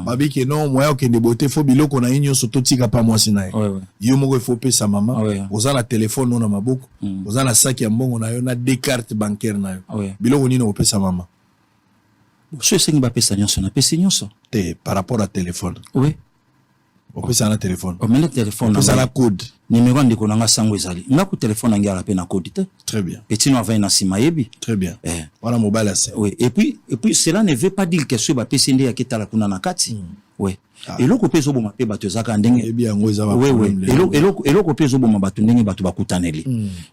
babi ke non moya okende bote fo biloko na inyo so totika pa mwasi na yo moko faut pe sa maman ozana téléphone non na maboko ozana sac ya mbongo na yo na des cartes bancaires na yo biloko nino opesa sa maman so sengi ba pesa nyonso na pesa nyonso te par rapport à téléphone opesa na téléphone mais le téléphone opesa na code numéro ndiko nanga sango ezali ngaku téléphone ngia la pe na code te très bien petit no va na sima yebi très bien voilà mobile assez oui et puis cela ne veut pas dire que ce ba pesa ndi ya ketala kuna na kati oui eloko pezo boma pe bato zaka ndenge bien ngoza ba problème eloko pezo boma bato ndenge bato bakutaneli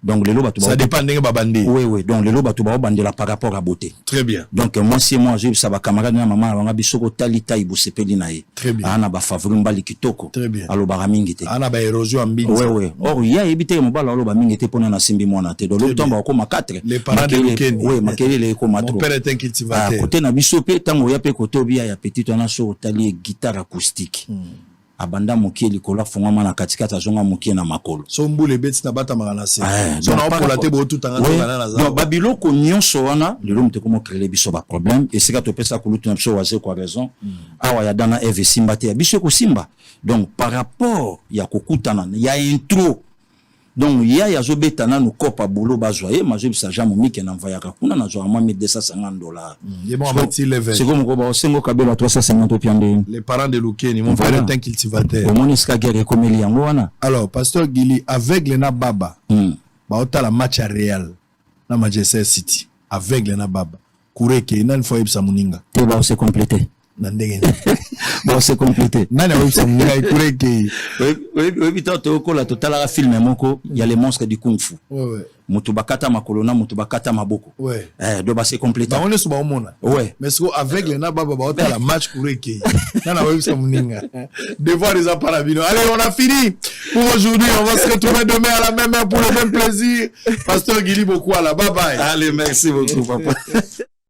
donc lelo bato ça dépend ndenge babandi oui donc lelo bato ba bandela par rapport à beauté très bien donc moi j'ai ça ba camarade na maman banga bisoko talita ibusepeli na ye très bien ana ba favori mbali kitoko très bien alo ba mingi te ana ba érosion ambini oui or ya ebite mobala alo ba mingi te pona na simbi mwana te donc le temps ba ko ma 4 les parents de Lukeni oui makelele ko matro mon père est un cultivateur côté na bisope tango ya pe côté obia ya petit on a so tali guitare acoustique abanda mokie likola fongama na katikata zonga mokie na makolo so mbule beti na bata makanase so na okola te bo tout anga na za donc babiloko nyonso wana lelo mteko mo créer biso ba problème et sika to pesa kulutu na biso waze kwa raison awa ya dana eve simba te ya biso ko simba donc par rapport ya kokutana ya intro donc ya zobeta na kopa bolo bazwa mazo bisa jamu mike na mvayaka kuna na zo ama $1250 bon abati level c'est comme ko ba sengo kabela 350 piande les parents de Lukeni mon père est un cultivateur au moniska guerre comme il yango wana alors pasteur Gili aveugle na baba ba otala match à Real na Manchester City aveugle na baba kureke nani fois ibsa muninga te ba se compléter na ndenge bon c'est complété nani ibsa muninga kureke oui bita to ko la total la film moko il y a les monstres du kung fu mutu bakata makolona mutu bakata maboko do ba se complété ba on est ba omona mais ce aveugle na baba ba otala match kureke nani ibsa muninga devoir des apparabino allez on a fini pour aujourd'hui on va se retrouver demain à la même heure pour le même plaisir pasteur Gili beaucoup à la bye bye allez merci beaucoup papa